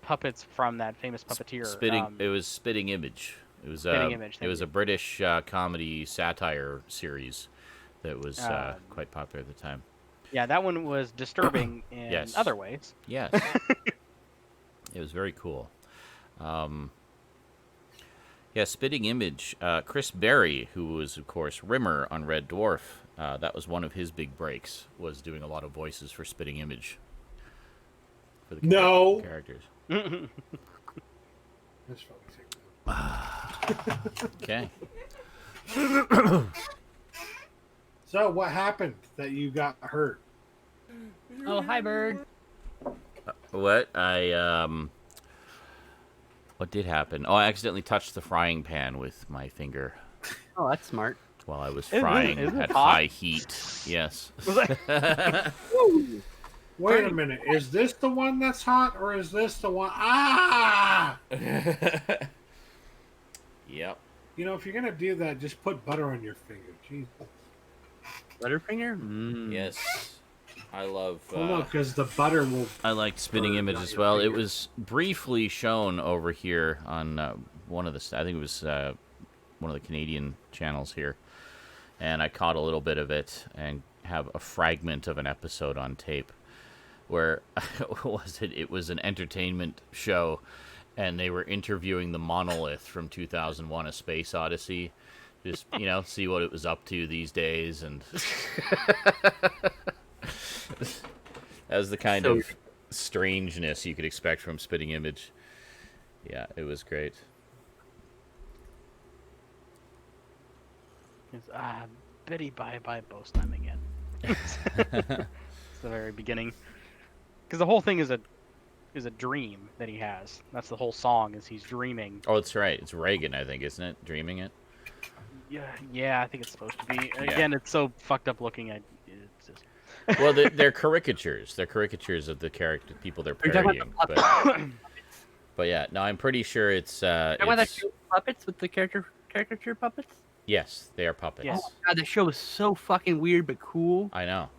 puppets from that famous puppeteer. It was Spitting Image. It was Spitting Image, It thank was you. a British comedy satire series that was quite popular at the time. Yeah, that one was disturbing in Yes. other ways. Yes. It was very cool. Yeah, Spitting Image. Chris Berry, who was, of course, Rimmer on Red Dwarf, that was one of his big breaks, was doing a lot of voices for Spitting Image. For the No. characters. That's probably Okay. So what happened that you got hurt? Oh, hi, bird. What? What did happen? Oh, I accidentally touched the frying pan with my finger Oh, that's smart. while I was Isn't it- frying isn't it at hot? high heat. Yes. Wait a minute. Is this the one that's hot, or is this the one? Ah! Yep. You know, if you're gonna do that, just put butter on your finger. Jesus. Butterfinger? Mm. Yes. I love. Well, no, because the butter will. I liked Spitting Or Image not as your well. It finger. was briefly shown over here on one of the. I think it was one of the Canadian channels here, and I caught a little bit of it and have a fragment of an episode on tape, where what was it? It was an entertainment show, and they were interviewing the monolith from 2001: A Space Odyssey. Just see what it was up to these days, and that was the kind So- of strangeness you could expect from Spitting Image. Yeah, it was great. It's, Betty bye boast time again. It's the very beginning, because the whole thing is a dream that he has. That's the whole song, is he's dreaming. Oh, that's right. It's Reagan, I think, isn't it? Dreaming it. Yeah, I think it's supposed to be. Again, it's so fucked up looking. It's just... Well, they're caricatures. They're caricatures of the character people they're Are you talking parodying. about the puppets? But yeah, no, I'm pretty sure it's. Talking about that it's show with puppets with the caricature puppets? yes, they are puppets. Yes. Oh my god, the show was so fucking weird but cool. I know.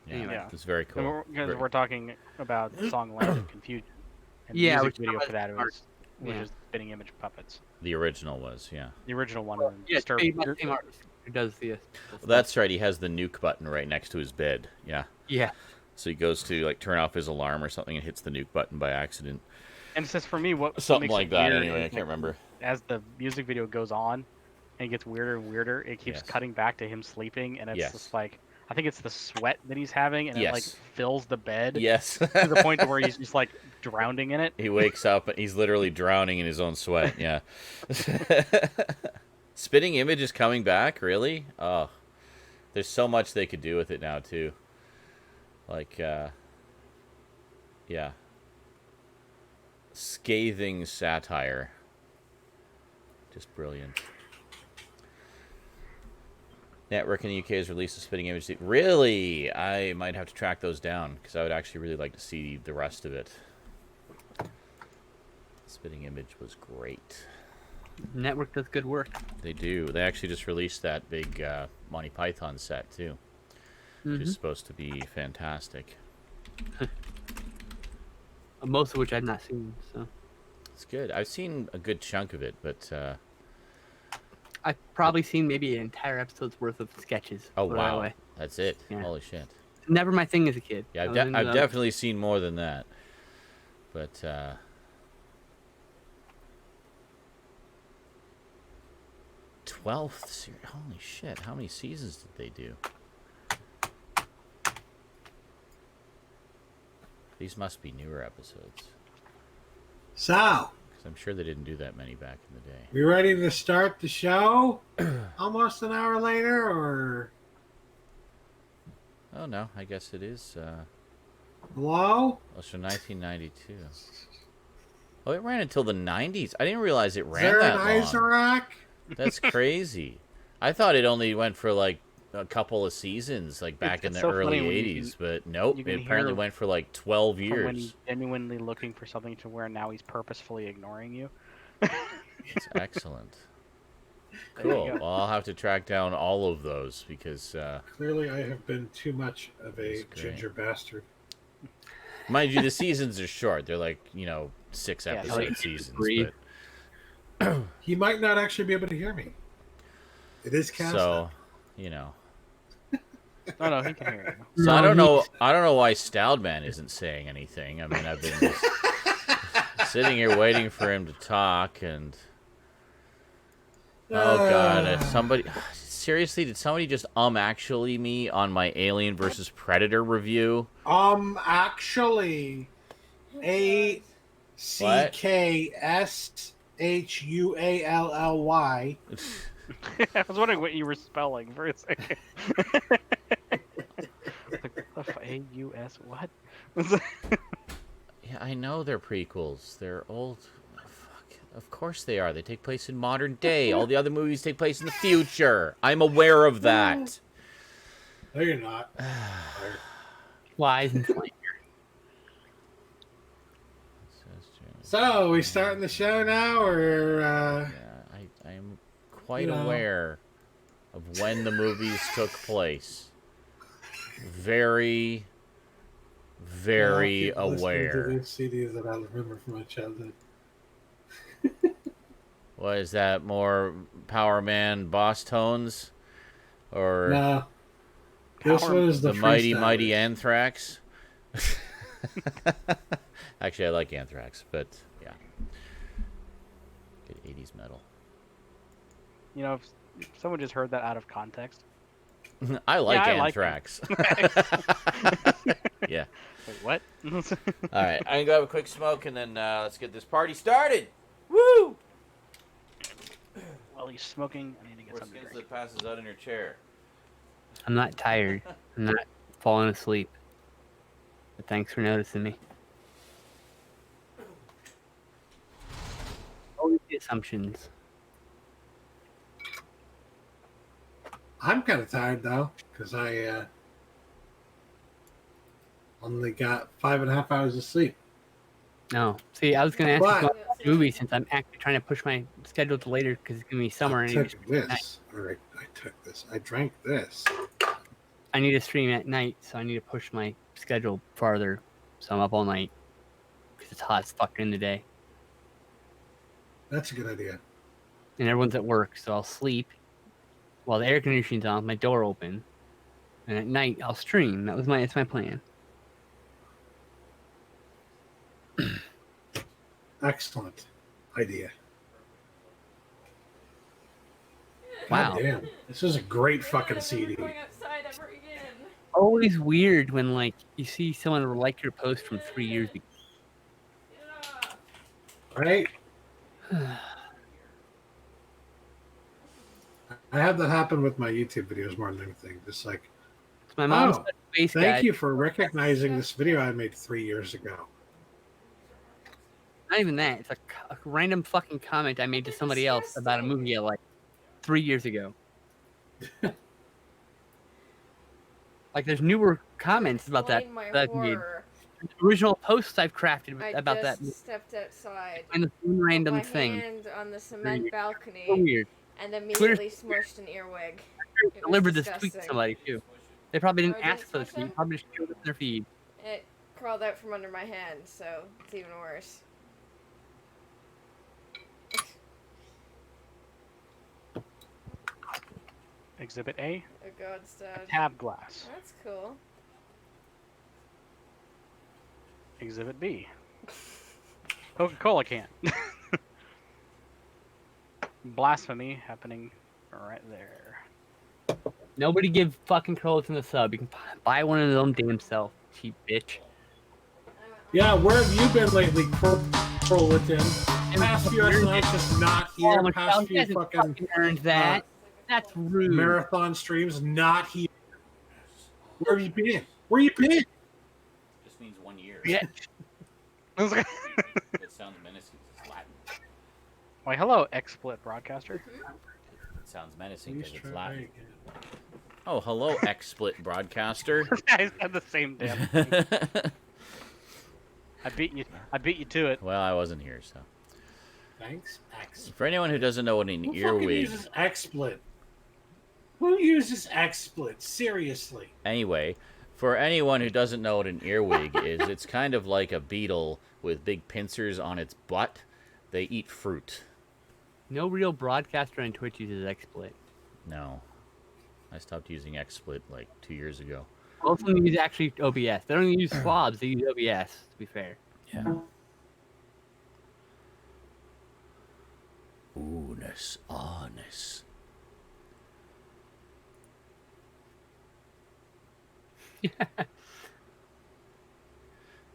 Yeah, Anyway. it's very And cool. because we're talking about the song "Land of Confusion," and Yeah, the which music video was for that smart. was Yeah. just Spitting Image puppets. The original was, yeah. The original one. and Yeah, it's Disturbed- made by the same artist who does the. Well, that's right. He has the nuke button right next to his bed. Yeah. Yeah. So he goes to like turn off his alarm or something and hits the nuke button by accident. And it says for me, what Something makes like it that. weird Anyway, I is, can't like, remember. as the music video goes on and it gets weirder and weirder, it keeps Yes. cutting back to him sleeping, and it's Yes. just like, I think it's the sweat that he's having, and it like Yes. fills the bed Yes. to the point to where he's just like drowning in it. He wakes up and he's literally drowning in his own sweat. Yeah. Spitting Image is coming back, really? Oh. There's so much they could do with it now too. Like, yeah. Scathing satire. Just brilliant. Network in the UK has released a spitting image. Really? I might have to track those down because I would actually really like to see the rest of it. Spitting image was great. Network does good work. They do. They actually just released that big Monty Python set too, which is supposed to be fantastic. Most of which I've not seen. So It's good. I've seen a good chunk of it, but I've probably seen maybe an entire episode's worth of sketches. oh put it that wow, way. that's it. Yeah. Holy shit. Never my thing as a kid. Yeah, I was into I've them. definitely seen more than that, but 12th series. Holy shit! How many seasons did they do? These must be newer episodes, So, because I'm sure they didn't do that many back in the day. we ready to start the show? Almost an hour later, or Oh no, I guess it is. hello? Well, so 1992. Oh, it ran until the 90s. I didn't realize it Is ran there that an long. Isaac? That's crazy. I thought it only went for like a couple of seasons, like back in It's the so early funny when you 80s, but nope, you it can apparently hear went for like 12 From when years. he's genuinely looking for something to wear, now he's purposefully ignoring you. It's excellent. There you Cool. go. Well, I'll have to track down all of those because, Clearly, I have been too much of a That's great. ginger bastard. mind you, the seasons are short. They're like, 6 Yeah, episode like seasons. 3. But He might not actually be able to hear me. It is cast. so, Oh no, he can hear you. So No, I don't he- know. I don't know why Stoudman isn't saying anything. I mean, I've been just sitting here waiting for him to talk, and oh god, somebody seriously, did somebody just actually me on my Alien versus Predator review? Actually, ACKSHUALLY. I was wondering what you were spelling for a second. Like, A-U-S, what? Yeah, I know they're prequels. They're old. Fuck. Of course they are. They take place in modern day. All the other movies take place in the future. I'm aware of that. No, you're not. Wise and funny. So, we starting the show now, or Yeah, I am quite aware of when the movies took place. Very, very aware. The CDs that I remember from my childhood. What is that? More Power Man Boss Tones? Or No. This one is the the Mighty freestylers. Mighty Anthrax? Actually, I like Anthrax, but yeah. Good 80s metal. You know, if someone just heard that out of context. I like I like Anthrax. Yeah. Wait, what? All right, I'm gonna go have a quick smoke and then let's get this party started. Woo! While he's smoking, I need to get Or something to skins drink. that passes out in your chair. I'm not tired. I'm not falling asleep. But thanks for noticing me. Always the assumptions. I'm kind of tired, though, because I only got 5.5 hours of sleep. No. See, I was going to ask you But- about the movie since I'm actually trying to push my schedule to later because it's going to be summer. I And took this. All right, I took this. I drank this. I need to stream at night, so I need to push my schedule farther. So I'm up all night because it's hot as fuck in the day. That's a good idea. And everyone's at work, so I'll sleep while the air conditioning's on, with my door open. And at night, I'll stream. That's my plan. Excellent idea. Wow. God damn. This is a great We're fucking not CD. going outside ever again. Always weird when like you see someone like your post from 3 years ago. Yeah. Right? I have that happen with my YouTube videos more than anything. Just like, My mom's oh, space Thank guy. you for recognizing this video I made 3 years ago. Not even that. It's a random fucking comment I made to somebody else about a movie I like 3 years ago. Like, there's newer comments about that. Explain my That made. horror. Original posts I've crafted I about that. just stepped outside. And it's one Put random my thing. hand on the Weird. cement So balcony weird. and immediately smushed an earwig. It was Delivered this tweet to disgusting. somebody too. They probably didn't Oh, I didn't ask for the smush tweet. him? Probably just showed up in their feed. It crawled out from under my hand, so it's even worse. Exhibit A, Oh god, Dad. tab glass. That's cool. Exhibit B, Coca-Cola can. Blasphemy happening right there. Nobody give fucking Carlos in the sub. You can buy one of his own damn self, cheap bitch. Yeah, where have you been lately, Prolitan? Past few nights just not here. Oh, Past Michelle, few you fucking earned that. That's rude. marathon streams not here. Where have you been? Where you been? Just means 1 year. Yeah. It sounds menacing. It's Latin. Why, hello, XSplit broadcaster. It sounds menacing Please because it's try Latin. again. Oh, hello, XSplit broadcaster. I said the same damn thing. I beat you to it. Well, I wasn't here, so. Thanks, X. For anyone who doesn't know what an Who fucking earwig... uses XSplit? Who uses XSplit? Seriously. Anyway, for anyone who doesn't know what an earwig is, it's kind of like a beetle with big pincers on its butt. They eat fruit. No real broadcaster on Twitch uses XSplit. No. I stopped using XSplit like 2 years ago. Most of them use actually OBS. They don't even use swabs. They use OBS, to be fair. Yeah. Oohness, honest.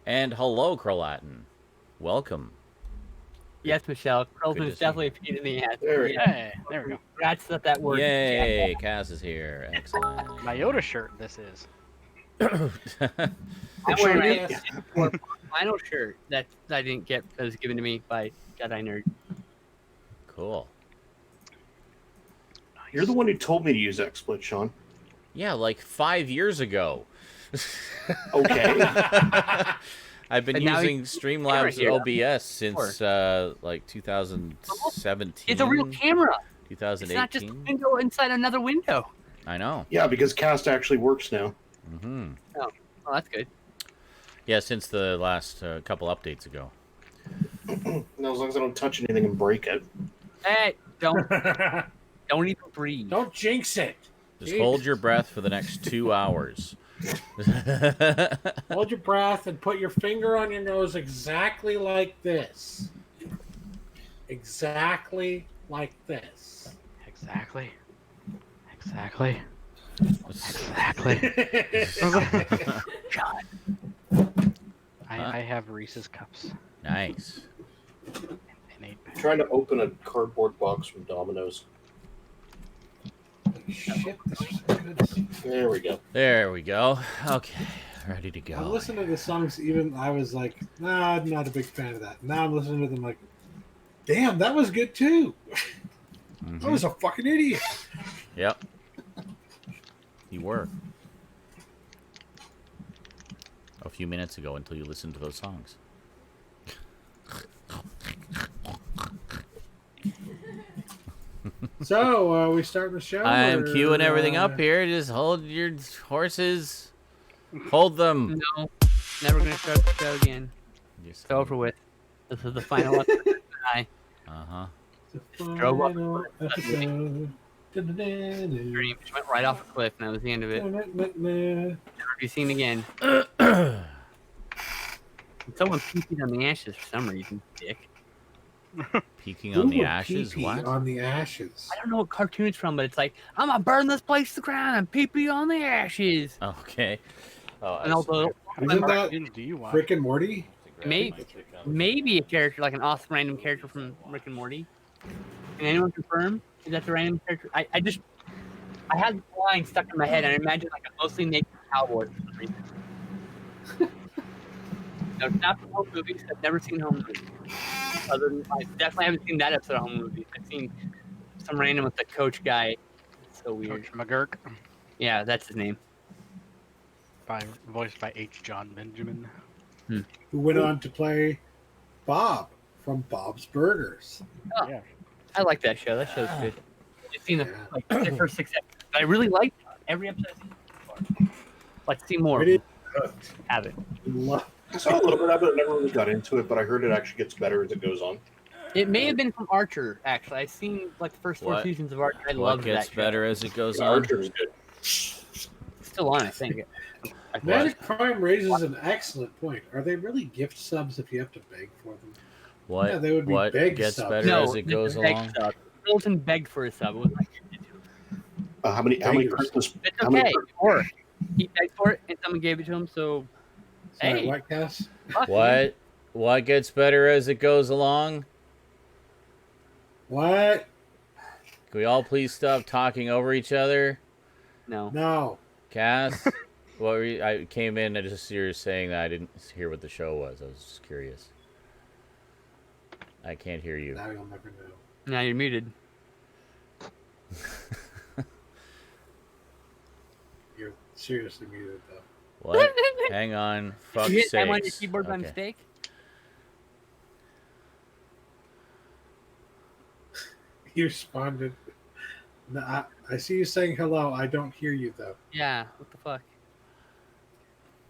And hello, Crolatin. Welcome. Yes, Michelle. Good Carlton to is see definitely a pain in the ass. There we go. Hey, there we go. Congrats that worked. Yay, Cass is here. Excellent. My Yoda shirt, this is. I'm Sure wearing is. a final shirt that I didn't get. That was given to me by Jedi Nerd. Cool. You're the one who told me to use XSplit, Sean. Yeah, like 5 years ago. Okay. I've been But now using Streamlabs here. OBS since like 2017. It's a real camera. It's 2018. not just a window inside another window. I know. Yeah, because Cast actually works now. Hmm. Oh, that's good. Yeah, since the last couple updates ago. Now, as long as I don't touch anything and break it. Hey, don't even breathe. Don't jinx it. Just Jeez. hold your breath for the next 2 hours. Hold your breath and put your finger on your nose exactly like this. Exactly like this. Exactly. Exactly. Exactly. I have Reese's cups. Nice. And 8-pack. Trying to open a cardboard box from Domino's. Shit, this is good. There we go. There we go. Okay, ready to I go. listened to the songs, even I was like, nah, I'm not a big fan of that. Now I'm listening to them like, damn, that was good too. I was a fucking idiot. Yep. You were. A few minutes ago until you listened to those songs. So, we start the show? I'm or, queuing everything up here. Just hold your horses. Hold them. No, never gonna start the show again. Just It's over with. This is the final episode. Bye. Uh-huh. Drove up Final episode. Dream just went right off a cliff, and that was the end of it. Never be seen again. Someone peed on the ashes for some reason, dick. Peeking Who on the would ashes? pee-pee What? on the ashes? I don't know what cartoon it's from, but it's like, I'm gonna burn this place to the ground and pee-pee on the ashes. Okay. Oh, And also, Isn't that Cartoons do you watch? Rick and Morty? maybe a character, like an awesome random character from Rick and Morty. Can anyone confirm? Is that the random character? I had the line stuck in my head, and I imagined like a mostly naked cowboy. No, not for home movies. I've never seen home movies. Other than, I definitely haven't seen that episode of home movies. I've seen some random with the coach guy. It's so weird. Coach McGurk, Yeah, that's his name. voiced by H. John Benjamin. Who went on to play Bob from Bob's Burgers. Oh, Yeah. I like that show. That show's good. I've seen the first 6 episodes. I really like every episode I've seen so far. Like to see more. Pretty Have it. I saw a little bit of it. I never really got into it, but I heard it actually gets better as it goes on. It may have been from Archer, actually. I've seen like the first 4 What? seasons of Archer. I What love that gets show. better as it goes Yeah, on? Archer's good. It's still on, I think. Magic Prime raises an excellent point. Are they really gift subs if you have to beg for them? What? Yeah, they would be what big gets subs. better No, as it goes beg along? sub. Milton begged for a sub. It was like, How many Beggars. Christmas? it's How many okay. Or he begged for it and someone gave it to him, so Sorry, hey. what, Cass? fuck What? What gets better as it goes along? What? Can we all please stop talking over each other? No. No. Cass? What were you, I came in and just you were saying that I didn't hear what the show was. I was just curious. I can't hear you. Now you'll never know. Now you're muted. You're seriously muted, though. What? Hang on. Fuck's You hit M on your sakes. keyboard by Okay. mistake? You responded. No, I see you saying hello. I don't hear you, though. Yeah, what the fuck?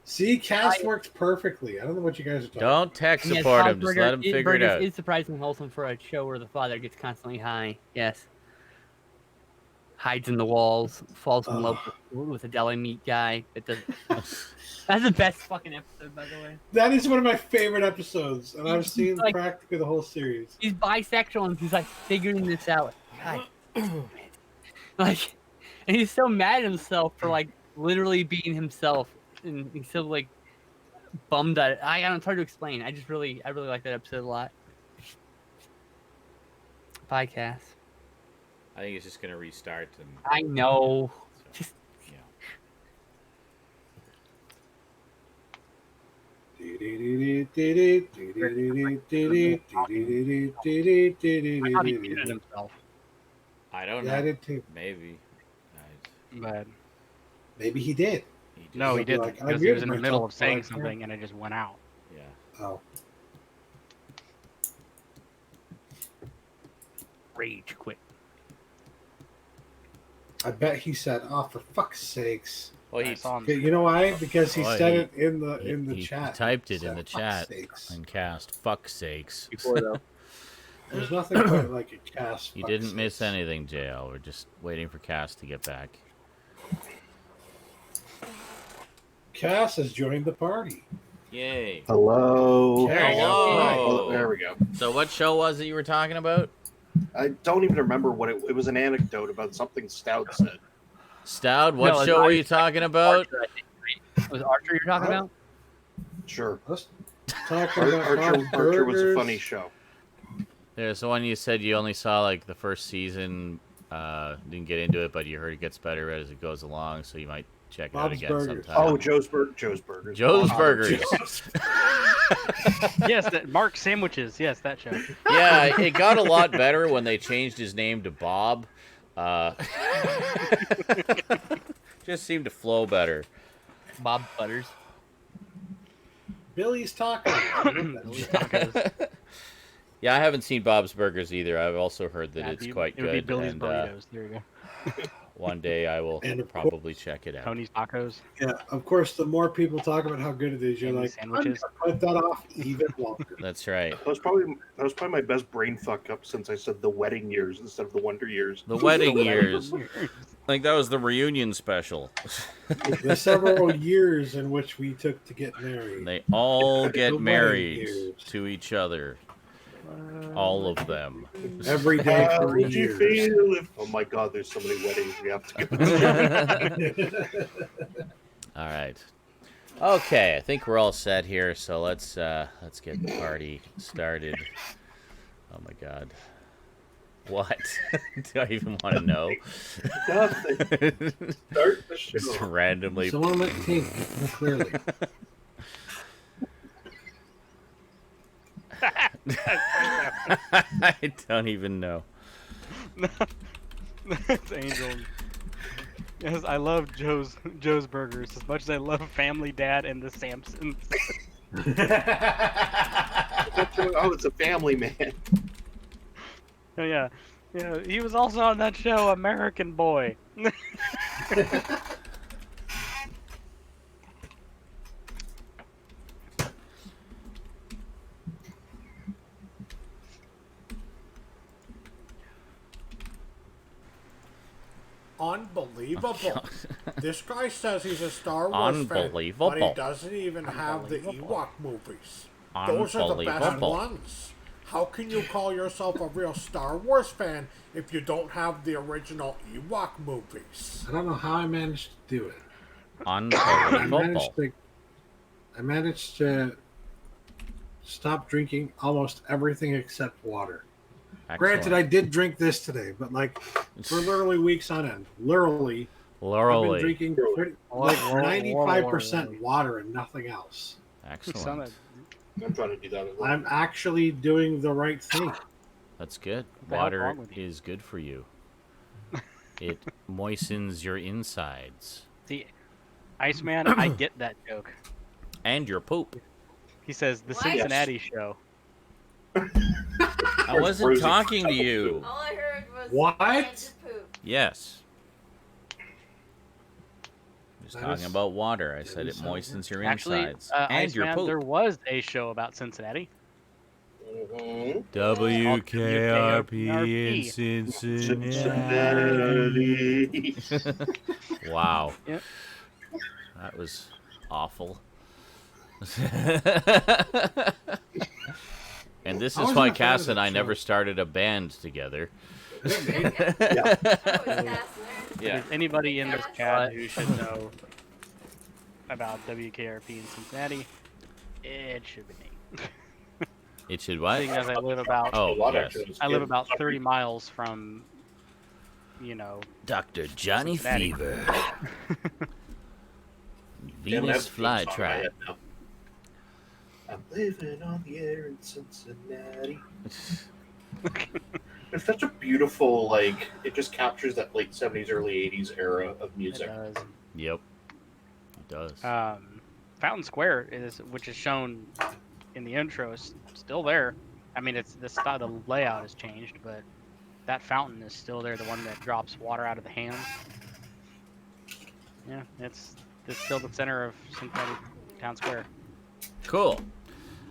See, Cass works perfectly. I don't know what you guys are talking Don't tech Yes, support Bob's him. Just Burger- let him figure it Burgers out. is surprisingly wholesome for a show where the father gets constantly high. Yes. Hides in the walls, falls in love with a deli meat guy. That's the best fucking episode, by the way. That is one of my favorite episodes, and I've seen Like- practically the whole series. He's bisexual and he's like figuring this out. God. Like, and he's so mad at himself for like literally being himself, and he's so like bummed at it. I don't. It's hard to explain. I really like that episode a lot. Bye, Cass. I think it's just gonna restart and I know. Just yeah. I thought he muted himself. I don't Yeah, I know. did too. Maybe. But Maybe he did. He just- no, he He'll be didn't, like, I because he was in muted the middle myself of saying before I something and it just went out. Yeah. Oh, Rage quit. I bet he said, "Oh, for fuck's sakes!" Well, I he saw him. Okay, you know why? Because he Oh, said he- it in the he chat. typed it He in said, the "Fuck's chat sakes." and cast. Fuck sakes. Before though. There's nothing quite like a cast. You fuck didn't miss sakes. anything, JL. We're just waiting for Cass to get back. Cass has joined the party. Yay. Hello. There you go. Hello. Oh, there we go. So what show was it you were talking about? I don't even remember what it was. An anecdote about something Stout said. Stout, what No, show I- were you talking about? Archer, I think, right? Was it Archer you're talking about? Sure. Let's talk about Archer Bob's was a Burgers. funny show. There's the one you said you only saw like the first season, didn't get into it, but you heard it gets better as it goes along, so you might check it out Bob's again Burgers. sometime. Oh, Joe's Burgers. Joe's Bob's Burgers. Yes, that Mark Sandwiches. Yes, that show. Yeah, it got a lot better when they changed his name to Bob. Just seemed to flow better. Bob Butters. Billy's Taco. Those tacos. Yeah, I haven't seen Bob's Burgers either. I've also heard that Yeah, it's it'd be- quite it would be good. Billy's And Burritos. There you go. one day I will And of probably check it out. Tony's Tacos. Yeah, of course. The more people talk about how good it is, you're Any like, sandwiches? I'm gonna put that off even longer. That's right. That was probably my best brain fuck up since I said the wedding years instead of the wonder years. The wedding years. Like that was the reunion special. The several years in which we took to get married. They all The get wedding married years. to each other. All of them. Every day How for would you years. feel if? Oh my God, there's so many weddings we have to go to. All right. Okay, I think we're all set here, so let's get the party started. Oh my God. What? Do I even want to know? Nothing. Start the show. Just randomly. Someone let Tink more clearly. I don't even know. It's Angel. Yes, I love Joe's Burgers as much as I love Family Dad and The Simpsons. Oh, it's a family man. Oh, yeah. Yeah, he was also on that show, American Boy. Unbelievable. This guy says he's a Star Wars fan, but he doesn't even have the Ewok movies. Those are the best ones. How can you call yourself a real Star Wars fan if you don't have the original Ewok movies? I don't know how I managed to do it. Unbelievable. I managed to stop drinking almost everything except water. Granted, I did drink this today, but like for literally weeks on end. Literally. I've been drinking like 95% water and nothing else. Excellent. I'm trying to do that as well. I'm actually doing the right thing. That's good. the hell's Water wrong with you? is good for you. It moistens your insides. See, Iceman, I get that joke. And your poop. He says, The What? Cincinnati Show. I wasn't talking to you. All I heard was What? "And poop." Yes. Just That talking is- about water. I that said is it moistens your Actually, insides. And your Iceman, poop. there was a show about Cincinnati. Mhm. WKRP in Cincinnati. Cincinnati. Wow. Yep. That was awful. And this I is wasn't why a fan of Cass and that I never show. started a band together. Oh, it's Cassler. Yeah. Is anybody in this Yes. chat who should know about WKRP in Cincinnati? It should be me. It should what? Seeing as I live about Oh, A lot of yes. shows I live get- about 30 miles from, you know, Dr. Johnny Cincinnati. Fever. Damn, Venus that's a good song in my flytrap. head now. I'm living on the air in Cincinnati. It's such a beautiful, like, it just captures that late 70s, early 80s era of it music. does. Yep. It does. Fountain Square is, which is shown in the intro, is still there. I mean, it's the style, the layout has changed, but that fountain is still there. The one that drops water out of the hand. Yeah, it's still the center of Cincinnati Town Square. Cool.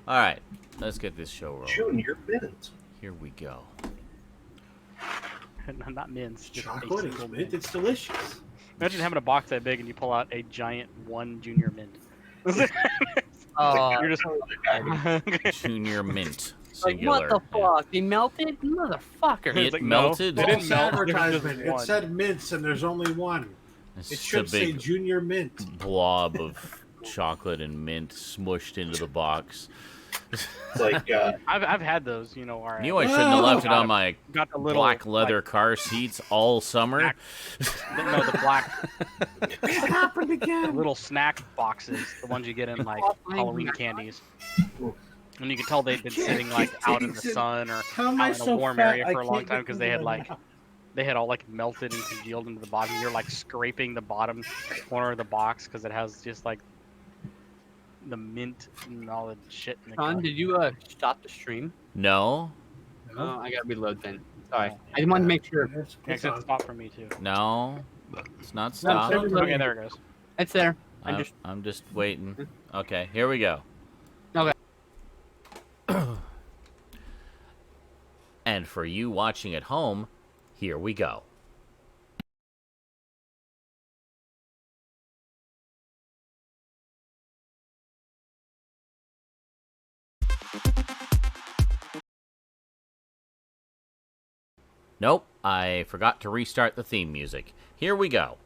All right. Let's get this show rolling. Junior Mint. Here we go. Not mints. Just a Chocolate is single mint. It's delicious. Imagine having a box that big and you pull out a giant one junior mint. Oh, You're just Junior Mint. like Singular. what the fuck? They melted, motherfucker. It It's like, melted. No, they didn't False melt. There's advertisement. just It one. said mints and there's only one. It's It just should a say big Junior Mint. blob of chocolate and mint smushed into the box. It's like, I've had those, you know, where Knew I shouldn't have left it on my got the little black leather car seats all summer. No, the black It happened again. little snack boxes, the ones you get in like Halloween candies. And you can tell they'd been sitting like out in the sun or How am I out in a so warm fat area I for a long can't time get because they had into like my they had all like melted and congealed into the bottom. You're like scraping the bottom corner of the box because it has just like the mint and all the shit in the Son, cup. did you stop the stream? No, Oh, I gotta reload then. Sorry, I just wanted to make sure It's Yeah, 'cause it on. stopped for me too. no, it's not No, stopped. sorry. Okay, there it goes. it's there. I'm just waiting. Okay, here we go. Okay. And for you watching at home, here we go. Nope, I forgot to restart the theme music. Here we go.